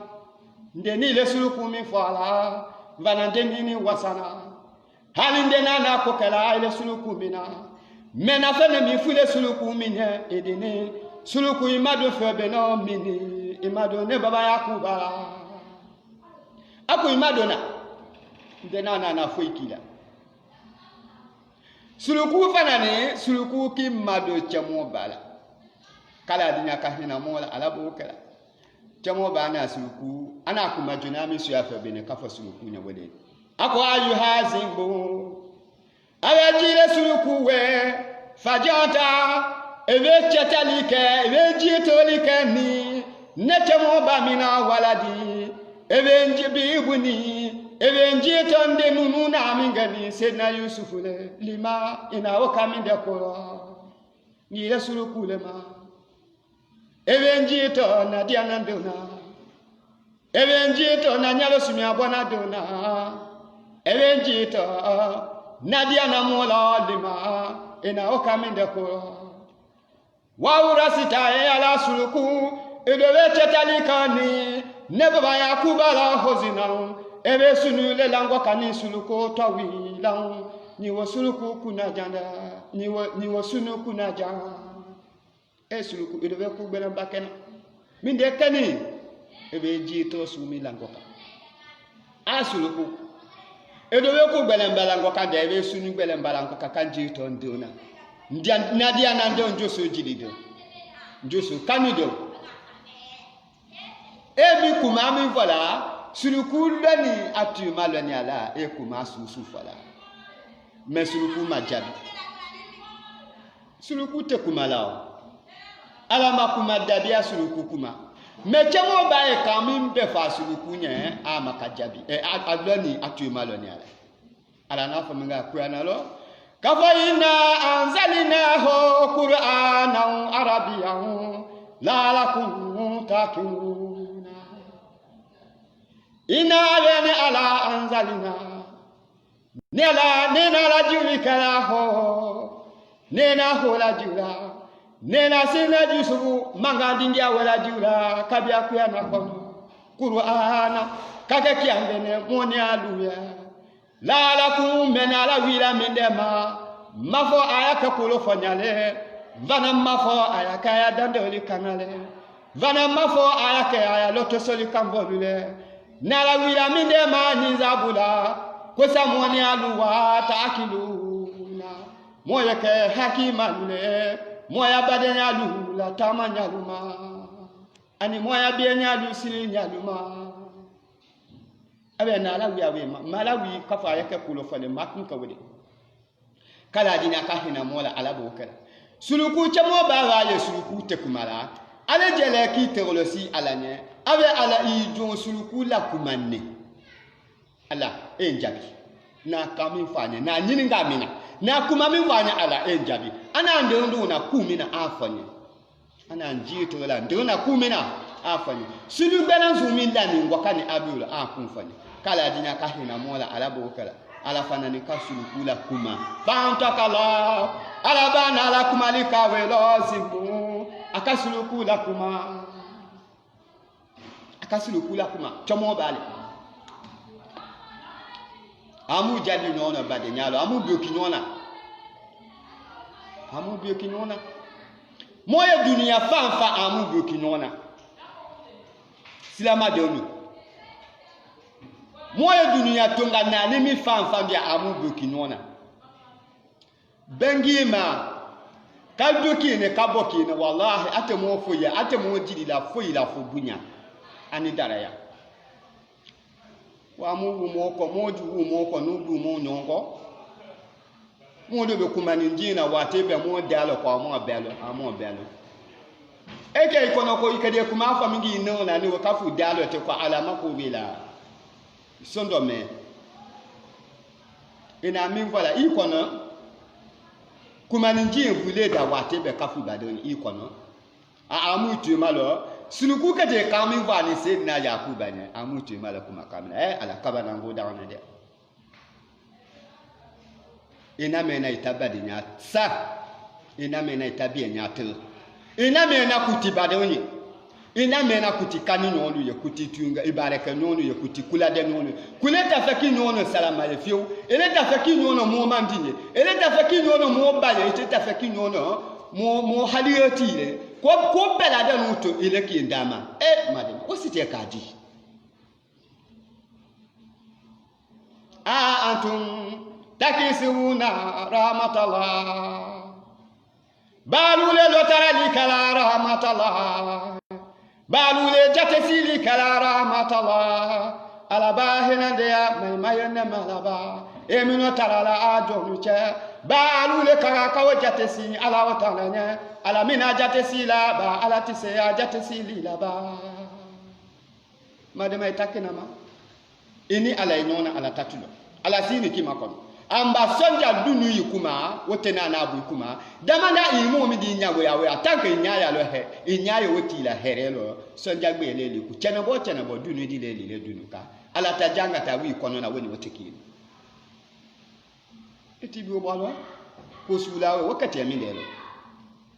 ndeni ile suluku mi fala vana ndeni wasana hali ndena na ko kala ile suluku mina mena fene mi fule suluku minye edini suluku imado febe no mini imado baba yakuba ako imadona ndena na foikila suluku fanane suluku ki mado chamo bala kala dinya ka hina mola ala bokala chamo bana suluku ana kuma junami su afa bene kafa suluku nya wele ako ayu hazimbo awajile suluku we fajata ebe chatalike ebe jitolike ni netamo ba mina waladi ebe njibi ibuni ebe njito nde nunu na amingani sedna Yusufu le lima ina wakaminde ko ni resuluku le ma ebe njito na diana ndona evenjito na nyalo sumia bona dona evenjito nadia na mola lima ena okaminde ko waura sita e ala suluku edove tetalikani nebaba ya kubala hozina ebe sunu le lango kani suluko tawila ni wasuluku kuna janda ni wasunu kuna janda e suluku edove ku bela bakena minde kani ebe jito sumi lango ka asuluku edove ku bela lango ka de ebe sunu bela lango ka kan jito ndona nadia na ndo njoso jilido njoso kanido ebi kuma mi vola suluku lani atu malani ala e kuma susu vola mais suluku majabi suluku te kuma lao ala ma kuma dabia suluku kuma mais chamo ba e kamim be fa suluku nye a makajabi e adlani atu malani ala na fa minga kuana lo kafaina anzalnahu qur'anan arabiyyan la'allakum taqiluna inna ala anzalna nena la julika la ho nena ho la jula nena sina jusu mangandingia wala jula kabia kuyana kono qur'ana kake kiangene moni aluya la'allakum menala wila mendema mafo ayaka kulo fanyale vana mafo ayaka ya dandoli kanale vana mafo ayaka ya loto soli kambolule nala wila mendema nizabula kwesa mwani aluwa taakiluna moya ke hakimanule moya badenya lula tamanyaluma ani moya bienya lusili nyaluma abe nala wiya we malawi kafa yake kulo fale makun kawde kala dina ka hina mola ala bokala suluku chamo ba wa suluku te kumala ala jele ki terolosi alanye abe ala i jon suluku la kumanne ala enjabi na kami fanya na nyini ngamina na kumami fanya ala enjabi ana ndo na kumina afanya ana njito la ndo na kumina afanya sulu balanzu min lani ngwakani abula akumfanya kala dina ka hina mola ala bokala ala fanani ka suluku la kuma bantakala ala bana la kumalika welo zimu akasuluku la kuma chomo bale amu jadi nyona bade nyalo amu bioki nyona moya dunia fanfa amu bioki nyona silama donu moya dunia tonga na nimi fanfa bia amu bioki nyona bengima kaldoki ne kaboki ne wallahi ate mo foya ate mo jidi la foyi la fo bunya ani daraya wa mu mo ko moju mo ko nudu mo nyongo mo do be kumani njina wate be mo dalo ko mo belo eke ikono ko ikede kuma fa mingi no na ni wakafu dalo te ko alama ko bila sondo me ina min vola ikono kumani njin vule da wate be kafu badoni ikono amu tu malo suluku kete kami vani sedna yakuba ne amutu mala kuma kamna ala kabana ngoda wana de ina mena itabadi nya sa ina mena itabi nya tel ina mena kutibade onye ina mena kutikani nyonu ye kutitunga ibareka nyonu ye kutikula de nyonu kuleta faki nyonu salama le fiu eleta faki nyonu mo mandine eleta faki nyonu mo baye eleta faki nyonu mo haliyotile ko bela da nuto ile ki ndama madam o site kaji antum takisuna rahmatallah balule lotara likala rahmatallah balule jatesili kala rahmatallah ala bahina de ya mayana malaba emino tarala ajonuche balule kaka kawajatesi ala watalanya ala mina jatesi la ba ala tise ya jatesi la ba madama itakina ma ini ala inona ala tatulo ala sini kima kono amba sonja dunu yikuma wotena na abu kuma damanda imu mi di nyago ya we atanke nyaya lo he inyaya woti la herelo sonja gbe lele ku chena bo dunu di lele dunu ka ala ta janga ta wi kono na woni wotiki eti bi o balo ko sula we wakati mi lele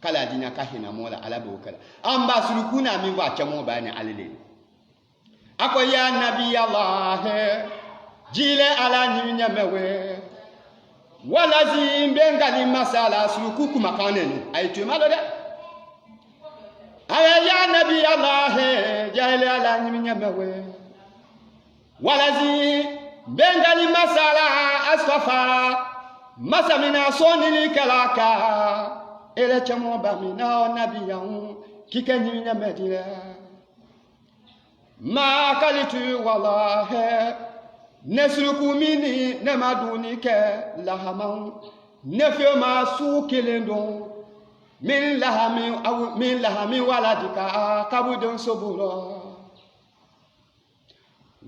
kala dinya ka hina mola ala bo kala amba sulukuna mi wa chamo ba ni alele ako ya nabi allah jile ala nyunya mewe wala zimbenga ni masala suluku kuma kanenu aitu malo de aya ya nabi allah jile ala nyunya mewe wala zimbenga ni masala asfafa masamina sonili kalaka ele chamo ba mina nabi yahu kikenyunya medira ma kalitu wallahi nesuluku mini ne maduni ke lahamau nefio ma su kelendo min lahami waladika kabudon sobulo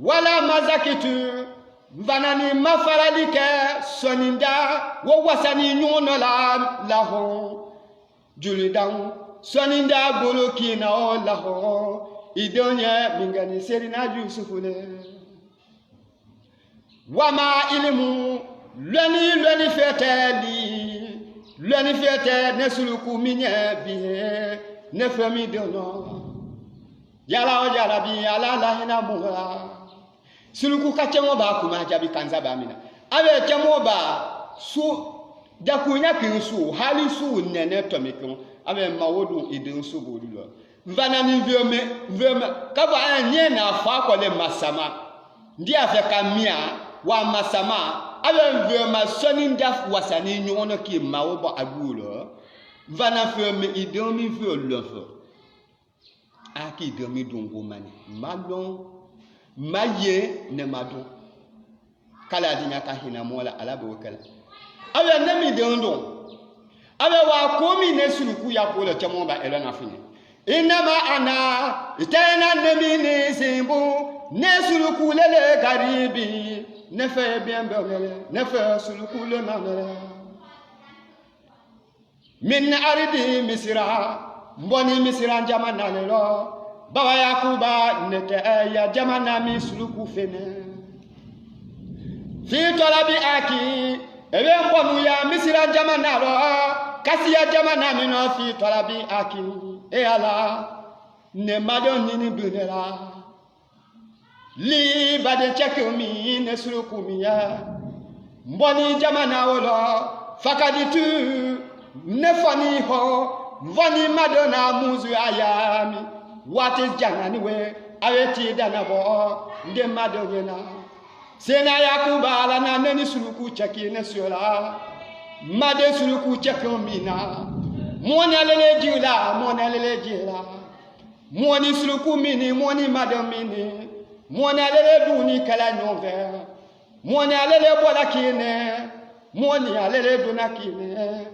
wala mazakitu vanani mafaralike soninda wo wasani nyono la laho julidan soninda bolokina o laho idonye mingani serina Yusufule wama ilimu lweni fete nesuluku minye bihe nefemi dono yala o jarabi ala lahina muha suluku kachemo ba kuma jabi kanza ba mina abe chemo ba su jakunya kinsu hali su nene tomikon abe mawodu idin su bodulo mvana ni viome kaba anye na fa ko le masama ndi afeka mia wa masama ale viome soninda wasani nyono ki mawo ba agulo mvana viome idomi violofo aki idomi dungu mani malon maye ne madon kala dinya ka hina mola alabo kala ale nemi dondo ale wa komi ne suluku ya ko le chamo ba elana fini inama ana itena nemini simbu nesuluku lele karibi nefe bienbele nefe suluku le manere min aridi misra mboni misra jamana lelo baba yakuba nete ya jamana mi suluku fene fi talabi aki ebe mbonu ya misra jamana lo kasi ya jamana mi no fi talabi aki e ala ne madon ni bunela li bade chekumi ne suluku ya mboni jamana wolo fakaditu ne fani ho vani madona muzu ayami wati janani we aweti danabo nde madonyena sena yakuba ala na neni suluku cheki ne siola made suluku chekomina moni alele jila moni suluku mini moni madomini moni alele duni kala nyove moni alele bola kine moni alele duna kine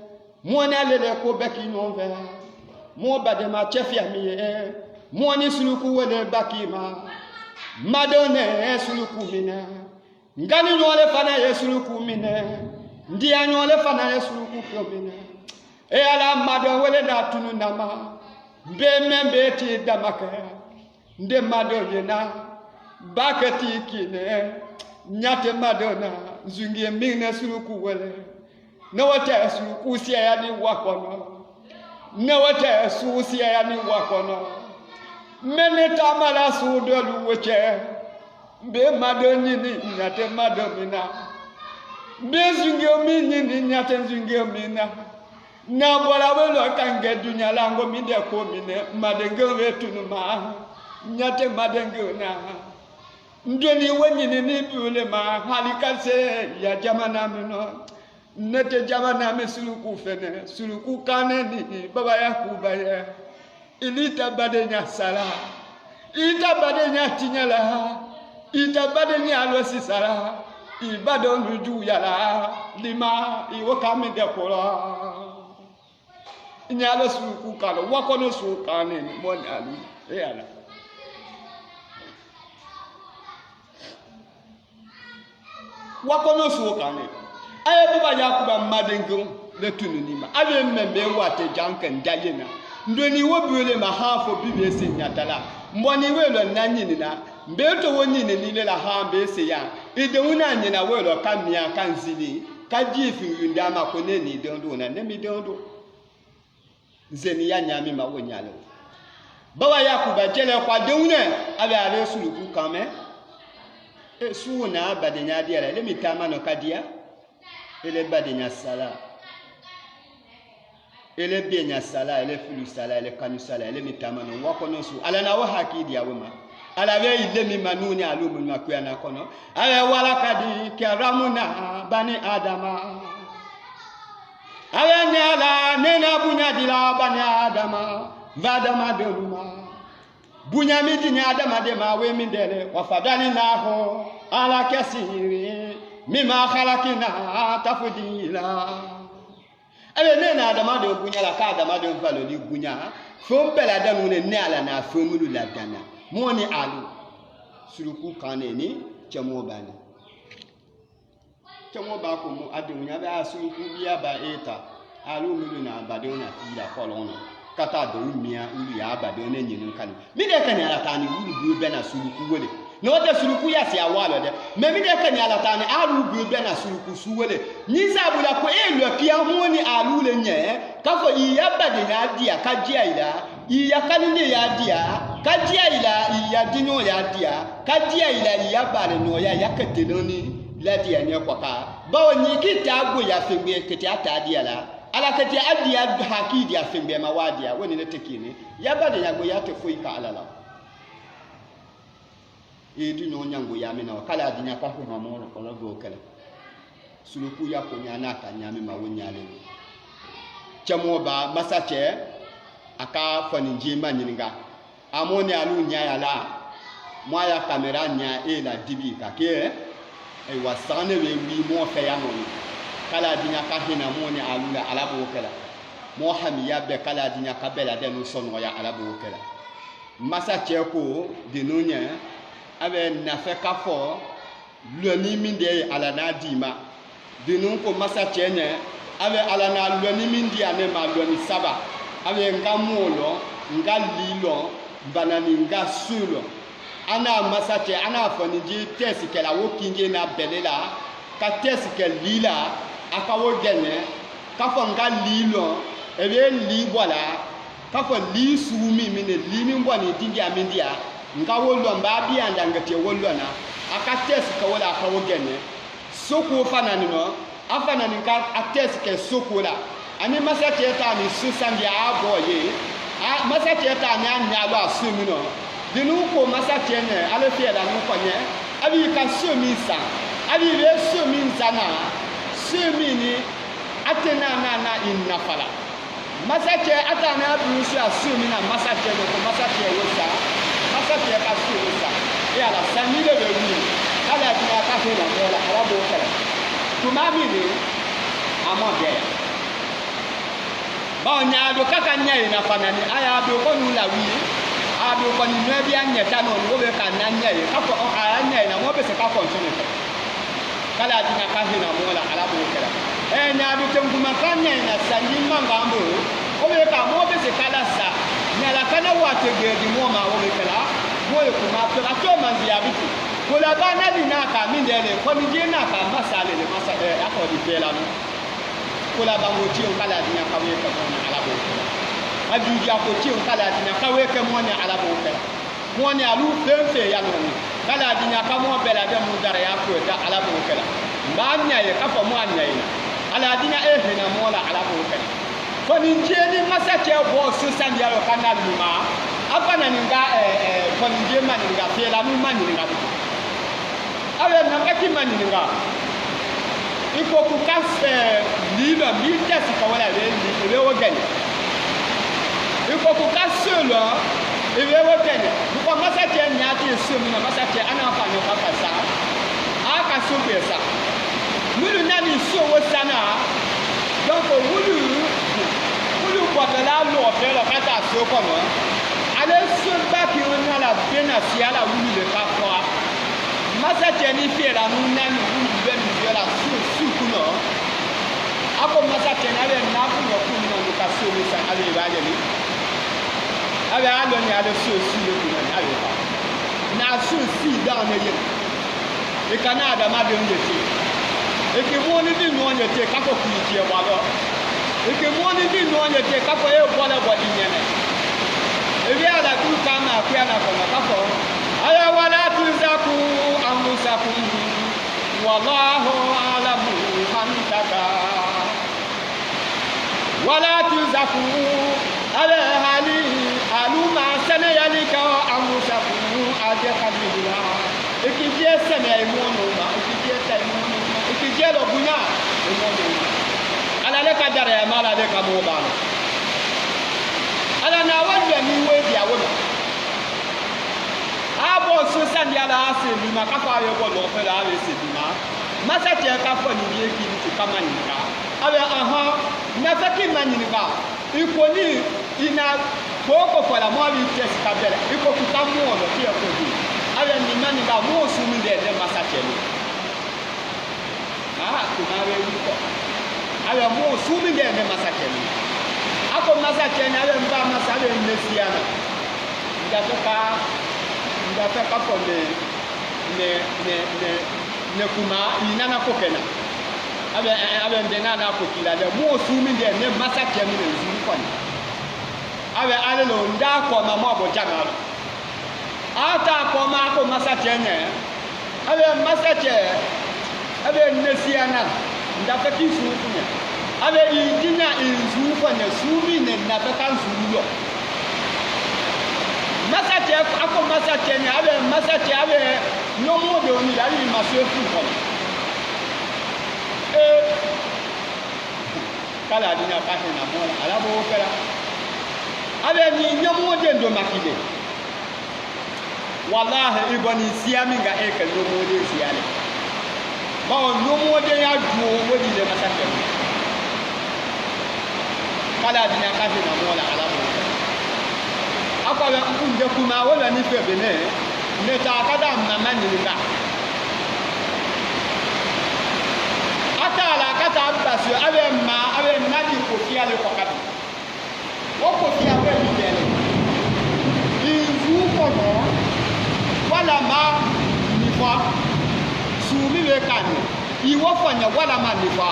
moni alele ko beki nyove mo badema chefia miye moni suluku wele bakima madone suluku mine ngani nyole fana ye suluku mine ndia nyole fana ye suluku mine e ala mado wele na tunu nama be membe ti damake nde mado yena bakati kine nyate madona zungie mine suluku wele no wata suluku sia ya ni wakono no wata su sia ya ni wakono meneta mala su dolu weche be mado nyini nyate mado mina be zungio nyini nyate zungio mina na bola welo kange dunya lango minde ko mine madenge wetunu ma nyate madenge na ndoni wanyini ni bule ma halikase ya jamana mino nete jamana mesuluku fene suluku kaneni baba yakuba ya ilita badenya sala ita badenya tinyala ita badenya alosi sala ibado nuju yala lima iwokame de kola nyalo suluku kalo wakono su kaneni monali eyala wakono su kaneni Aye baba Yakuba madengo le tununima. Aye membe wate janken dayena. Ndoni wobule mahafo bibi se nyatala. Mboni welo nanyina. Mbeto woni ne nile la hambe se ya. Ide una nyina welo kamia kanzili. Kaji fi yundama kone ni dondo na nemi dondo. Zeni ya nyami ma wonyalo. Baba Yakuba jele kwa deune abe ale suluku kame. E suuna badenya diara le mitama no kadia. Ele badenya sala. Ele bienya sala, ele fulu sala, ele kanu sala, ele mitama no wakono su. Ala na wa haki dia wema. Ala we ile mi manuni alumu makuya na kono. Ale wala kadi karamuna bani adama. Ale nyala nena bunya dila bani adama. Vadama deluma. Bunya midi ni adama de ma we mindele wafadani naho ala kasiri mima khalakina tafdila. Ale nena adama de bunya la ka adama de valo di bunya fo bela danu ne ala na fo mulu la dana moni alu suluku kaneni chamo bani chamo ba ko mu adunya ba suluku biya ba eta alu mulu na badona fila kolona kata do mia ulu ya badona nyinu kan mi de kan ala tani ulu bu be na suluku wele no de suluku ya si awalo de me mi de kan ala tani alu bu be na suluku su wele ni zabula ko elu pia moni alu le nye ka fo iya badena dia ka dia ila iya kanini ya dia ka dia ila iya dinyo ya dia ka dia ila iya bale no ya yaketeloni la dia nya kwa ka bawo ni kitabu ya fengbe kete ata dia la ala kete adia haki dia fengbe mawadia woni ne tekini ya bade ya go ya te foika alala e dinyo nyango ya mena kala dinya ka ho mamo ko go kala suluku ya ko nyana ka nyame ma wonyale chamo ba masache aka fani njema nyininga amoni alu nyaya la moya kamera nya e la dibi ka ke e wasane we wi mo fe ya no kala dinya ka hina moni alu la alabo kala mo hamiya be kala dinya ka bela de no sono ya alabo kala masache ko dinunya abe na fe ka fo lo ni minde ala na dima dinun ko masache ne abe ala na lo ni mindi ane ma lo ni saba abe nga molo nga lilo banani nga sulo ana masache ana foni ji tesi ke la wokinge na belela ka tesi ke lila aka wo gene ka fo nga lilo ebe li bola ka fo li sumi mine li min boni dingi amindia nga wo lo mba bi anda ngate wo lo na aka tesi ka wala aka wo gene soko fanani no afana ni ka atesi ke soko la ani masache ta ni susan ya aboye a masache ta ni anya lo asumi no dinu ko masache ne ale fie da no konye abi ka sumi sa abi le sumi sana sumi ni atena na innafala masache atana bu su asumi na masache no ko masache wo sa masache ka sumi sa e ala sanile be wi ala ti ka fe na ala ala bo kala tumami ni amode ba nya do kaka nya na fanani aya do ko nu la wi a do ko ni mebi anya ta no wo be ka na nya ka ko aya nya na mo be se ka continue kala dina ka hina mo la ala bo kala nya do tem kuma kan nya na sanyi manga mbo wo be ka mo be se kala sa nya la kana wa te ge di mo ma wo be kala mo e kuma to la to man dia bi ko la ba na ni na ka mi ndele ko ni je na ka masale le masa ako di pela no kola bango ti on kala dinya kawe ka mona ala bo adu dia ko ti on kala dinya kawe ka mona ala bo mona alu femfe ya no kala dinya ka mo bela de mu dara ya ko da ala bo kala ba nya ye ka fa mo anya ye ala dinya e he na mo la ala bo kala ko ni je ni masa che bo so san dia ro kana luma apa na ni ga ko ni je man ni ga pela mu man ni ga awe na ka ti man ni ga iko kukase lila mitesi kawala le wogani iko kukase lo le wogani ko masache nyati sumi na masache ana fa no kasa aka subesa mulu nani so wosana donc mulu kwatala lo fe lo kata so ko no ale so ba ki on ala bena si ala wulu le kapwa masache ni fi la mu nani wulu be mi la su kuno ako masa tena le na ku yo ku ni no ka so ni sa ale ba je ni ale alo ni ale so si le ku ni ale ba na so si da na ye e Canada ma de ndete e ke mo ni di no nyete ka ko ku ti e wa lo e ke mo ni di no nyete ka ko e bo la bo di nyene e bi ala ku ka ma ku ala ko ka ko aya wala tuzaku anfusakum wallahu a'lamu man taka wala tuzaku ala hali aluma sana yalika anfusakum ajakadila ikije sana imono ma ikije ta imono ikije lo bunya imono ala le ka dara ya mala le ka mo ba ala na wajja ni we dia wo abo so san ya la ase bi ma ka fa yo ko lo fe la ase bi ma masa che ka fo ni bi ki ni ka ma ni ka abe aha na fa ki ma ni ka iko ni ina ko ko fa la mo bi test ka bele iko ku ta mo lo ti e ko bi abe ni ma ni ka mo su mi de masa che ni ku ma we wi ko abe mo su mi de masa che ni ako masa che ni abe mba masa abe mesiana ndatoka kapo ne kuma inana kokena abe ndena na kokila de mo sumi de ne masake mi ne zuru kwani abe alelo nda ko ma mo bo jangalo ata ko ma ko masake ne abe masake abe nesiana ndatoka kisu kunya abe idina inzuru kwani sumi ne ndatoka nzuru yo masate ako masate ni abe masate abe nomo de oni dali maso fu ko kala dinya pa na mo ala bo kala abe ni nomo de ndo makide wallahi ibani siami ga e ka nomo de siale ba nomo de ya duo wodi de masate kala dinya pa na mo ala bo akọrọ nje kuma wala ni fe bene ne ta kada mama ni ba atala kata basu abe ma abe nadi ko fi ale ko kati o ko fi abe ni dele izu ko no wala ma ni fa sumi be kan iwo fanya wala ma ni fa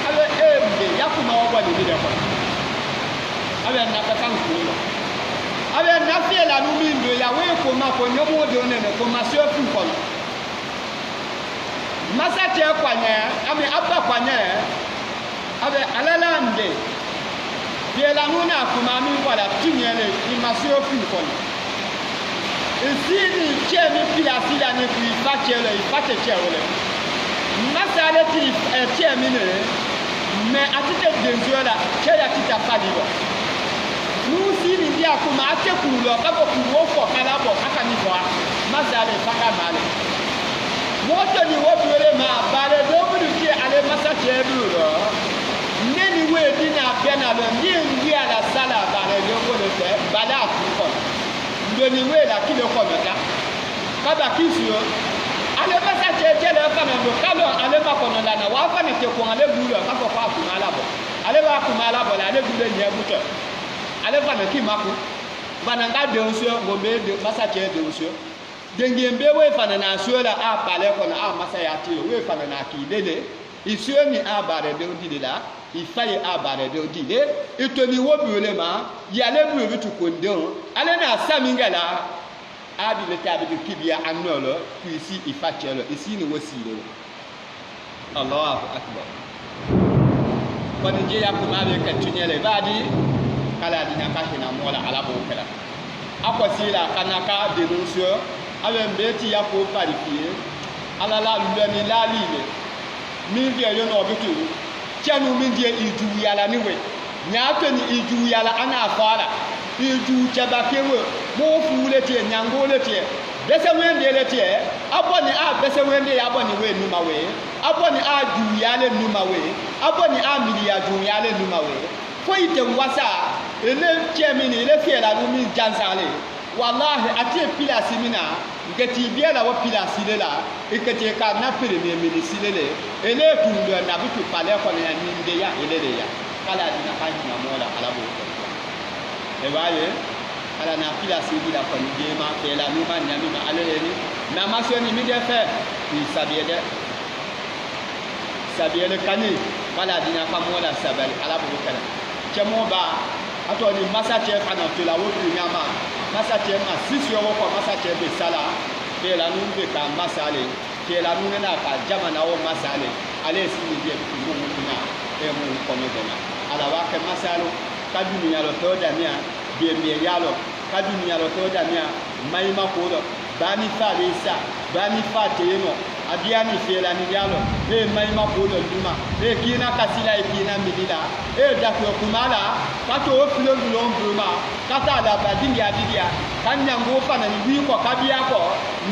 ale ebe yakuma wa ni de ko abe na ka kan ko abe na fi la nu mi ndo ya we ko ma ko nyomo de one ne ko ma se fu ko masa te kwanye ami abba kwanye abe alala nde bi la nu na ko ma mi wala tinyele ni ma se fu ko isini che mi pila sila ni ku ifa chele ifa che chele masa le ti che mi ne me atite denzola che ya kita fadi bo nusi ni dia kuma ate kulo kabo kuwo ko kala bo kaka ni bo mazale faka male moto ni wo bele ma bale do budu ki ale masa chebu ro neni we dina bena lo ni ngi ala sala bale do ko le fe bala ku ko ndo ni we la kilo ko meta kaba kisio ale masa cheche le kana do kalo ale ma ko no la na wa fa ne te ko ale bulo kabo fa ku mala bo ale ba ku mala bo la ale bulo ni abuto ale fana ki maku fana nga de nsuo ngombe de masa che de nsuo dengi mbe we fana na nsuo la a pale ko na a masa ya ti we fana na ki dele isuo ni a bare de odi la ifaye a bare de odi le itoni wo biole ma ya le bu bitu kondon ale na samingala a bi le tabi de kibia anolo ku isi ifachelo isi ni wasile Allahu akbar kwani je ya kuma be kan tunyele badi kala dina ka hina mola ala bo kala akwasila kanaka denuncio abe mbeti ya ko parifie ala la lulani la lile mi vie yo no bitu chanu mi die iju yala niwe nyato ni iju yala ana fara iju chaba kewe mo fule tie nyangole tie bese wende le tie aboni a bese wende ya aboni we numa we aboni a ju yale numa we aboni a mili ya ju yale numa we fo ite wasa ele chemini ele fiela nu mi jansale wallahi ati pila simina ngati biela wa pila silela ikati ka na premier ministre le ele tundo na bitu pale ko na ninde ya ele ya kala dina ka na mola ala bo e baye ala na pila sibila ko ni ma ke la numa nyami ma ale ni na masoni mi de fe ni sabiele kani kala dina ka mola sabali ala bo kala chemo ba ato ni masache kana tula wo nyama masache ma sisio wo ko masache be sala ke la nu be ka masale ke la nu na ka jamana wo masale ale sini je mu mutuna e mu ko me dona ala wa ke masalo ka dunya lo to da mia be me yalo ka dunya lo to da mia mai ma ko do bani fa be sa bani fa te no adiani fela ni yalo e mai ma ko do duma e kina kasila e kina midila e da ko kumala kato o filo bruma kata da badingi adidia kan nyango fa na ni wi ko kabia ko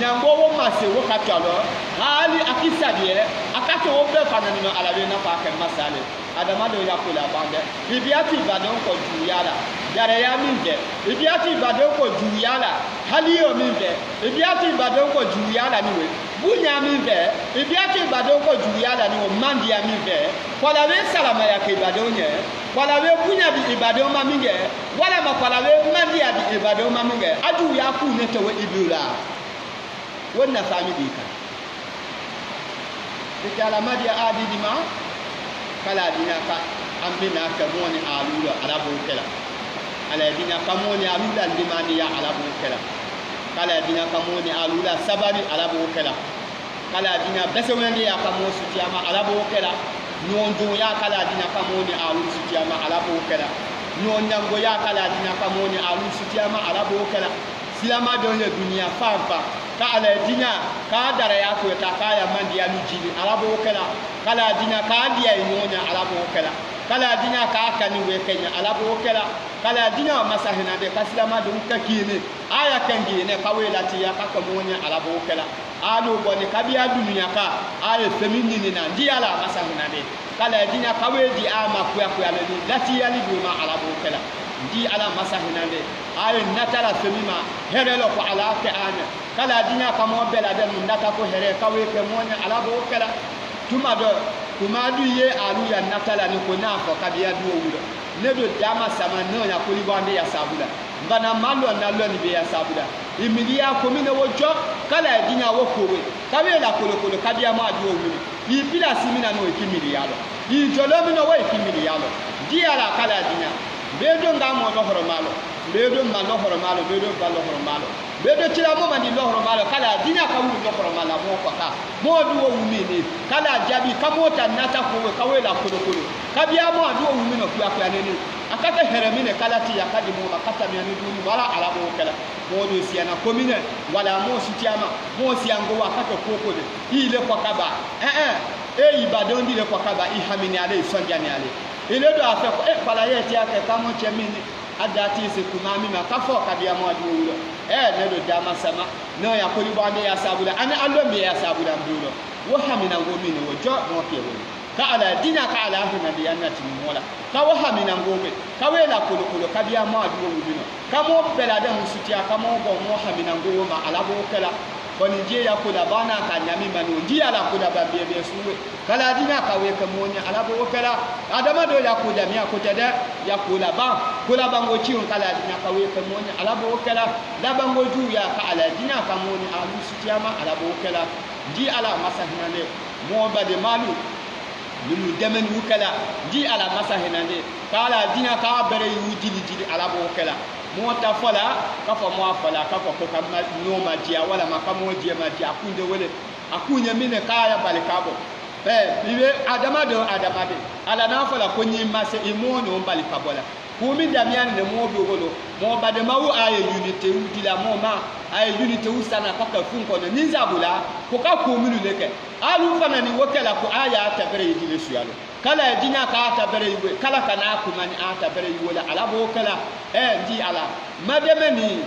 nyango wo mase wo katalo hali akisa die akato o be fa na ni alabe na fa ke masale adama do ya kula bande bibiati badon ko juyala yare ya minje bibiati badon ko juyala hali yo minje bibiati badon ko juyala ni we bunya minje bibiati badon ko juyala ni o mandi ya minje kola we salama ya ke badon ye kola we bunya bi ibadon ma minje wala ma kola we mandi ya bi ibadon ma minje adu ya ku ne to we ibula wannan fami dika dikala madia adi dima kala dina ka amina ka moni alula alabu kala ala dina ka moni alula limani ya alabu kala kala dina ka moni alula sabari alabu kala kala dina besewendi ya ka mo sutiama alabu kala nyondo ya kala dina ka moni alu sutiama alabu kala nyonyango ya kala dina ka moni alu sutiama alabu kala silama donye dunia fafa ka ala dina ka dara ya ko ta kaya mandi ya lujili alabo kala kala dina ka dia nyonya alabo kala kala dina ka kani we kenya alabo kala kala dina masahina de ka silama dum ka kine aya kangi ne ka we lati ya ka ko monya alabo kala alo boni ka biya dunia ka aya feminine na ndi ala masahina de kala dina ka we di ama kuya kuya le lati ya li duma alabo kala ndi ala masahina de aya natala femima herelo ko ala ke ane kala dina kamo bela de nata ko here kawe ke monya alabo kala tuma do kuma du ye alu ya natala ni ko na fo kabiya du wudo ne do dama sama no ya ko libande ya sabula bana malo na lo ni be ya sabula imilia ko mi ne wojo kala dina wo kowe kawe la kolo kabiya ma du wudo yi pila simina no ikimili yalo yi jolo mi no wo ikimili yalo di ala kala dina bedo ngamo no horo malo bedo ma no horo malo bedo ba no horo malo bedo tira mo mandi no horo malo kala dina ka wu no horo malo mo ko ka mo du wo wumini kala jabi kamota nata ko kawe la kolo kabia mo du wo wumino kwa nene akata heremine kala ti yakadi mo akata mi ani duni wala ala mo kala mo do siana komine wala mo sutiama mo siango wakata koko de ile kwa kaba Ibadan di le kwa kaba ihamini ale isonjani ale ile do afa ko pala yeti ake kamo chemini adati se kumami makafo kabia mo adu wulo ne do dama sama no ya ko libande ya sabula ani alombe ya sabula mbulo wo hamina ngomini wo jo mo kewo ka ala dina ka ala hina di annati mola ka wo hamina ngombe ka wela kolo kabia mo adu wulo ka mo bela da musutia ka mo bo mo hamina ngoma ala bo kala koni je ya kula bana ka nyami manu ndi ala kula ba bebe suwe kala dina ka we ka monya ala bo kala adama do ya kula mi akotede ya kula ba ngo chiun kala dina ka we ka monya ala bo kala da ba ngo ju ya ka ala dina ka monya alu sutiama ala bo kala ndi ala masahinande mo ba de malu nimu demen wukala ndi ala masahinande kala dina ka bere yujili ala bo kala mota fola kafa mo fola kafa ko kam no ma dia wala ma kam mo dia ma dia kunde wele akunya mine kaya balikabo bibe adama de ala na fola ko nyi mase imono balikabola kumi damian ne mo do golo mo bade mawu aye unité udila mo ma aye unité usana kaka funko no ninzabula ko ka ko minu leke alu fana ni wokela ko aya tabere yidile suyalo kala dina ka tabere yiwe kala kana ko mani tabere yiwala ala bo kala ndi ala mademe ni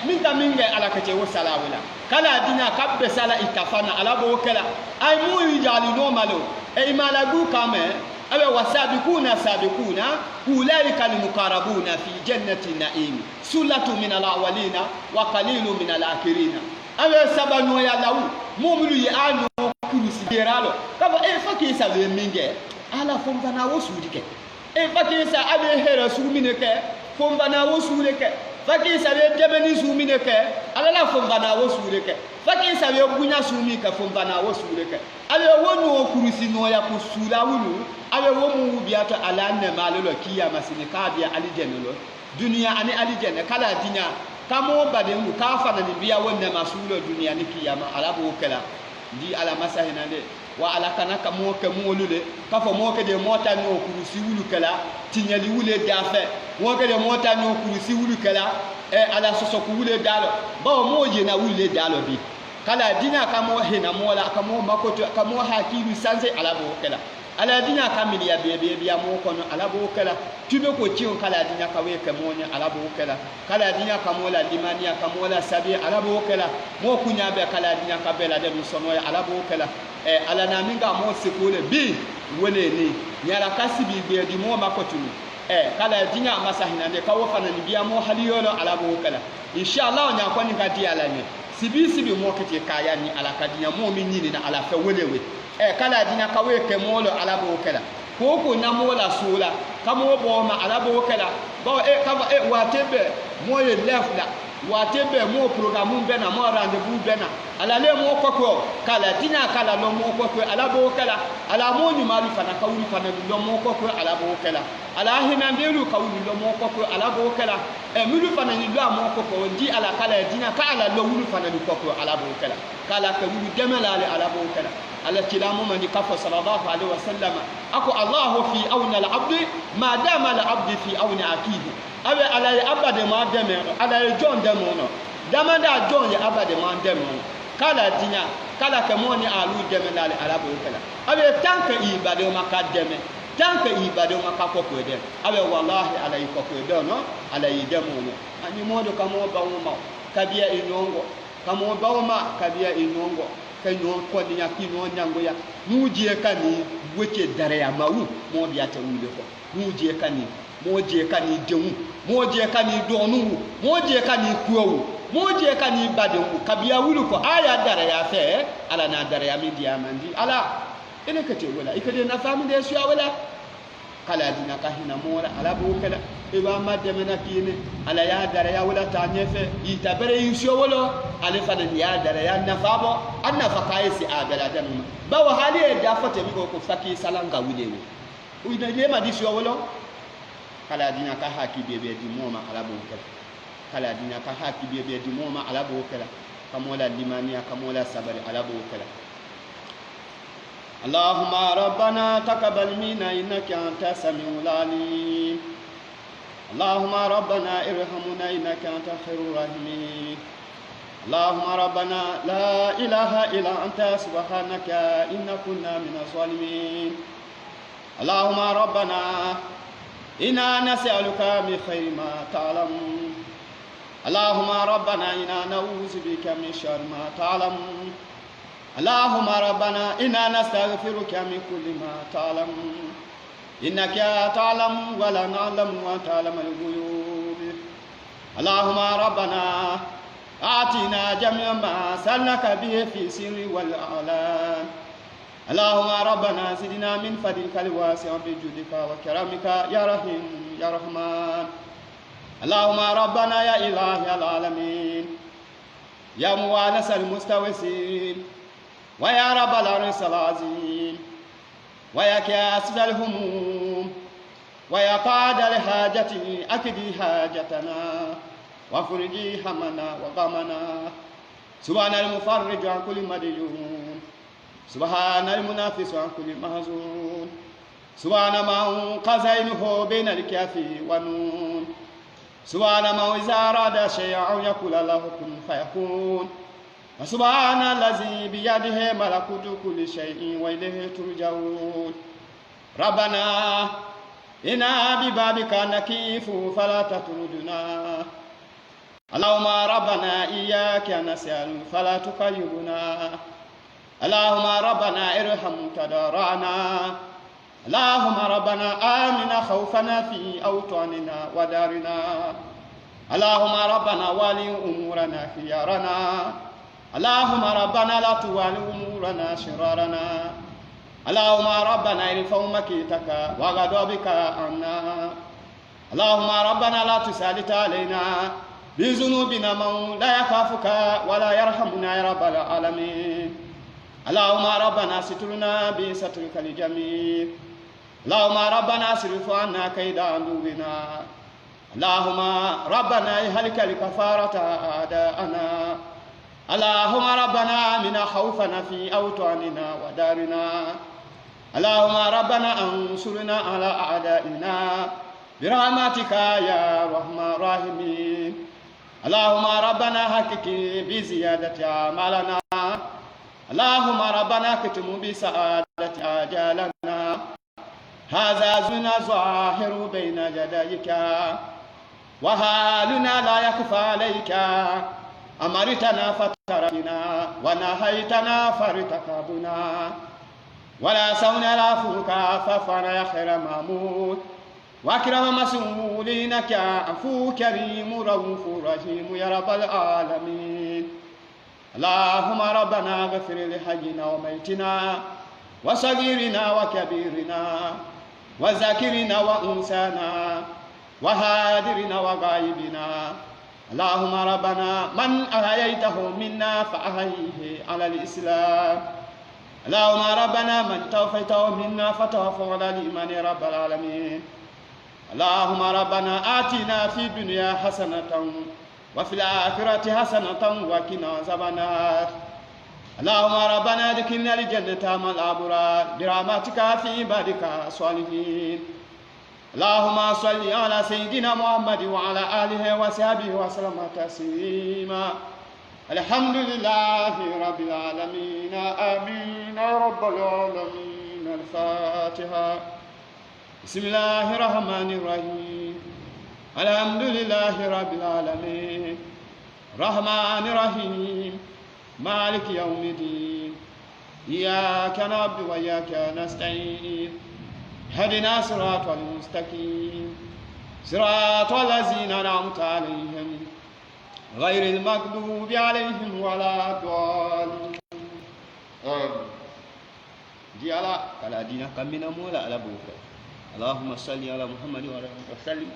minta minge ala kace wasala wala kala dina kabbe sala itafana ala bo kala ay mu yijali no malo imala gu kame abe wasabiquna sabiquna ulaika almuqarrabuna fi jannati na'im sulatu min alawalina wa qalilun min alakhirin abe sabanu ya lawu momulu ya anu kurusi geralo kaba fakki sa be minge ala fombana wosudike fakki sa abe hera sumineke fombana wosudike fakki sa be debeni sumineke ala la fombana wosudike fakki sa be bunya sumika fombana wosudike ale wonu kurusi no ya kusula wulu ale womu biata ala ne malolo kiyama sine kabia alijenelo dunia ani alijenna kala dinya kamo badengu kafana ni biya wonne masulo dunia ni kiyama ala bo kala di ala masahina de wa ala kanaka mo ke mo lule kafo mo ke de mota no kurusi wulu kala tinyali wule dafe mo ke de mota no kurusi wulu kala ala sosoku wule dalo ba mo je na wule dalo bi kala dina kamo hena mola kamo makoto kamo hakilu sanse ala bo kala ala dina kamili ya bebe biya mo kono ala bo kala tube ko cion kala dina kawe ke monya ala bo kala dina kamola limania kamola sabi ala bo kala mo kunya be kala dina kabela de musono ya ala bo kala ala na minga mo sekole bi wole ni nyala kasibi be di mo makotunu kala dina masahina de kawo fana ni biya mo haliyolo ala bo kala inshallah nya ko ni gadi ala ni sibi mo kete kaya ni ala kadinya mo mi nyini na ala fe wolewe kala dina kawe ke molo ala bo kala ko na mola sola kamo bo ma ala bo kala ba kaba watebe mo ye left la watebe mo programme be na mo rendez-vous be na ala le mo kokko kala dina kala lo mo kokko ala bo kala ala mo ni malu fana kawuli fana lo mo kokko ala bo kala ala hina ndelu kawuli lo mo kokko ala bo kala milu fana ni lo mo kokko di ala kala dina kala lo wulu fana ni kokko ala bo kala ka wulu demela ala bo kala على كلام من كفى صلى الله عليه وسلم أكو الله في أون العبد ما دام العبد في أون أكيد أبي على أبد ما دم على جون دمونه دم دا جون يا أبد ما دمونه كلا دنيا كلا كموني علو دم على بوكلا أبي تانك إبادة ما كدم تانك إبادة ما كفوك دم أبي والله على يفوك دم على يدمونه أني مودو كمو باوما كبيا إنونغو كمو باوما كبيا إنونغو kanyo ko ni yakino nyango ya mujie kani weche dare ya mawu mo biya ta wule ko mujie kani moje kani dewu moje kani donu moje kani kuwu moje kani badewu kabiya wulu ko aya dare ya fe ala na dare ya mi dia mandi ala ene kete wala ikade na famu de suya wala kala dina kahina mora ala bo kala e ba madde mena kine ala ya dare ya wala ta nyefe ita bere yusho wala ale fana ya dare ya nafabo annafa kaisi abela danu ba wa hali e da fate mi ko faki salanga wudewo uina le ma di suya wala kala dina ka haki bebe di moma ala bo kala dina ka haki bebe di moma ala bo kala kamola limania kamola sabari ala bo kala اللهم ربنا تقبل منا إنك أنت السميع العليم اللهم ربنا ارحمنا إنك أنت خير الراحمين اللهم ربنا لا إله إلا أنت سبحانك إنا كنا من الظالمين اللهم ربنا إنا نسألك من خير ما تعلم اللهم ربنا إنا نعوذ بك من شر ما تعلم اللهم ربنا إنا نستغفرك من كل ما تعلم إنك تعلم ولا نعلم وتعلم الغيوب اللهم ربنا آتنا جميع ما سألناك به في سر والأعلان اللهم ربنا زدنا من فضلك الواسع بجودك وكرمك يا رحيم يا رحمن اللهم ربنا يا إله العالمين يا موانس المستوسين ويا رب العرش العظيم ويا كاسد الهموم ويا قاد الحاجة أكدي حاجتنا وفرجي همنا وغمنا سبحان المفرج عن كل مديون سبحان المنافس عن كل محزون سبحان من قزينه بين الكاف والنون سبحان من إذا أراد شيئا يقول له كن فيكون وسبحان الذي بيده ملكوت كل شيء وإليه ترجعون ربنا إنا ببابك نكيف فلا تطردنا اللهم ربنا إياك نسأل فلا تكلمنا اللهم ربنا ارحم تضرعنا اللهم ربنا آمنا خوفنا في أوطاننا ودارنا. اللهم ربنا ولي أمورنا خيارنا. اللهم ربنا لا توالي أمورنا شرارنا. اللهم ربنا ارفع مكيتك وغضبك عنا. اللهم ربنا لا تسلط علينا بذنوبنا من لا يخافك ولا يرحمنا يا رب العالمين. اللهم ربنا سترنا بسترك الجميل. اللهم ربنا اصرف عنا كيد عدونا. اللهم ربنا اهلك الكفارة أعداءنا. اللهم ربنا آمنا خوفنا في أوطاننا ودارنا. اللهم ربنا انصرنا على أعدائنا برحمتك يا أرحم الراحمين. اللهم ربنا حقق بزيادة أعمالنا. اللهم ربنا اختم بسعادة آجالنا. هذا زنا ظاهر بين يديك وحالنا لا يخفى عليك. أمرتنا فتركنا ونهيتنا فارتكبنا ولا سونا لا فوك ففنا يا خير مامون واكرم مسؤولينك عفو كريم رؤوف رحيم يا رب العالمين. اللهم ربنا اغفر لحينا وميتنا وصغيرنا وكبيرنا وذاكرنا وانسانا وهادرنا وغائبنا. اللهم ربنا من أحييته منا فأحيه على الإسلام. اللهم ربنا من توفيته منا فتوفى على الإيمان يا رب العالمين. اللهم ربنا آتنا في الدنيا حسنة وفي الآخرة حسنة وقنا عذاب النار. اللهم ربنا ادخلنا الجنة مع الأبرار برحمتك في عبادك الصالحين. اللهم صل على سيدنا محمد وعلى آله وصحبه وسلم تسليما. الحمد لله رب العالمين آمين يا رب العالمين. الفاتحة. بسم الله الرحمن الرحيم. الحمد لله رب العالمين الرحمن الرحيم مالك يوم الدين. إياك نعبد وإياك نستعين. هدنا صراط المستقيم صراط الذين أنعمت عليهم غير المغضوب عليهم ولا الضالين. جعل على دينك من مولا على بوك. اللهم صل على محمد وعلى آله وسلم.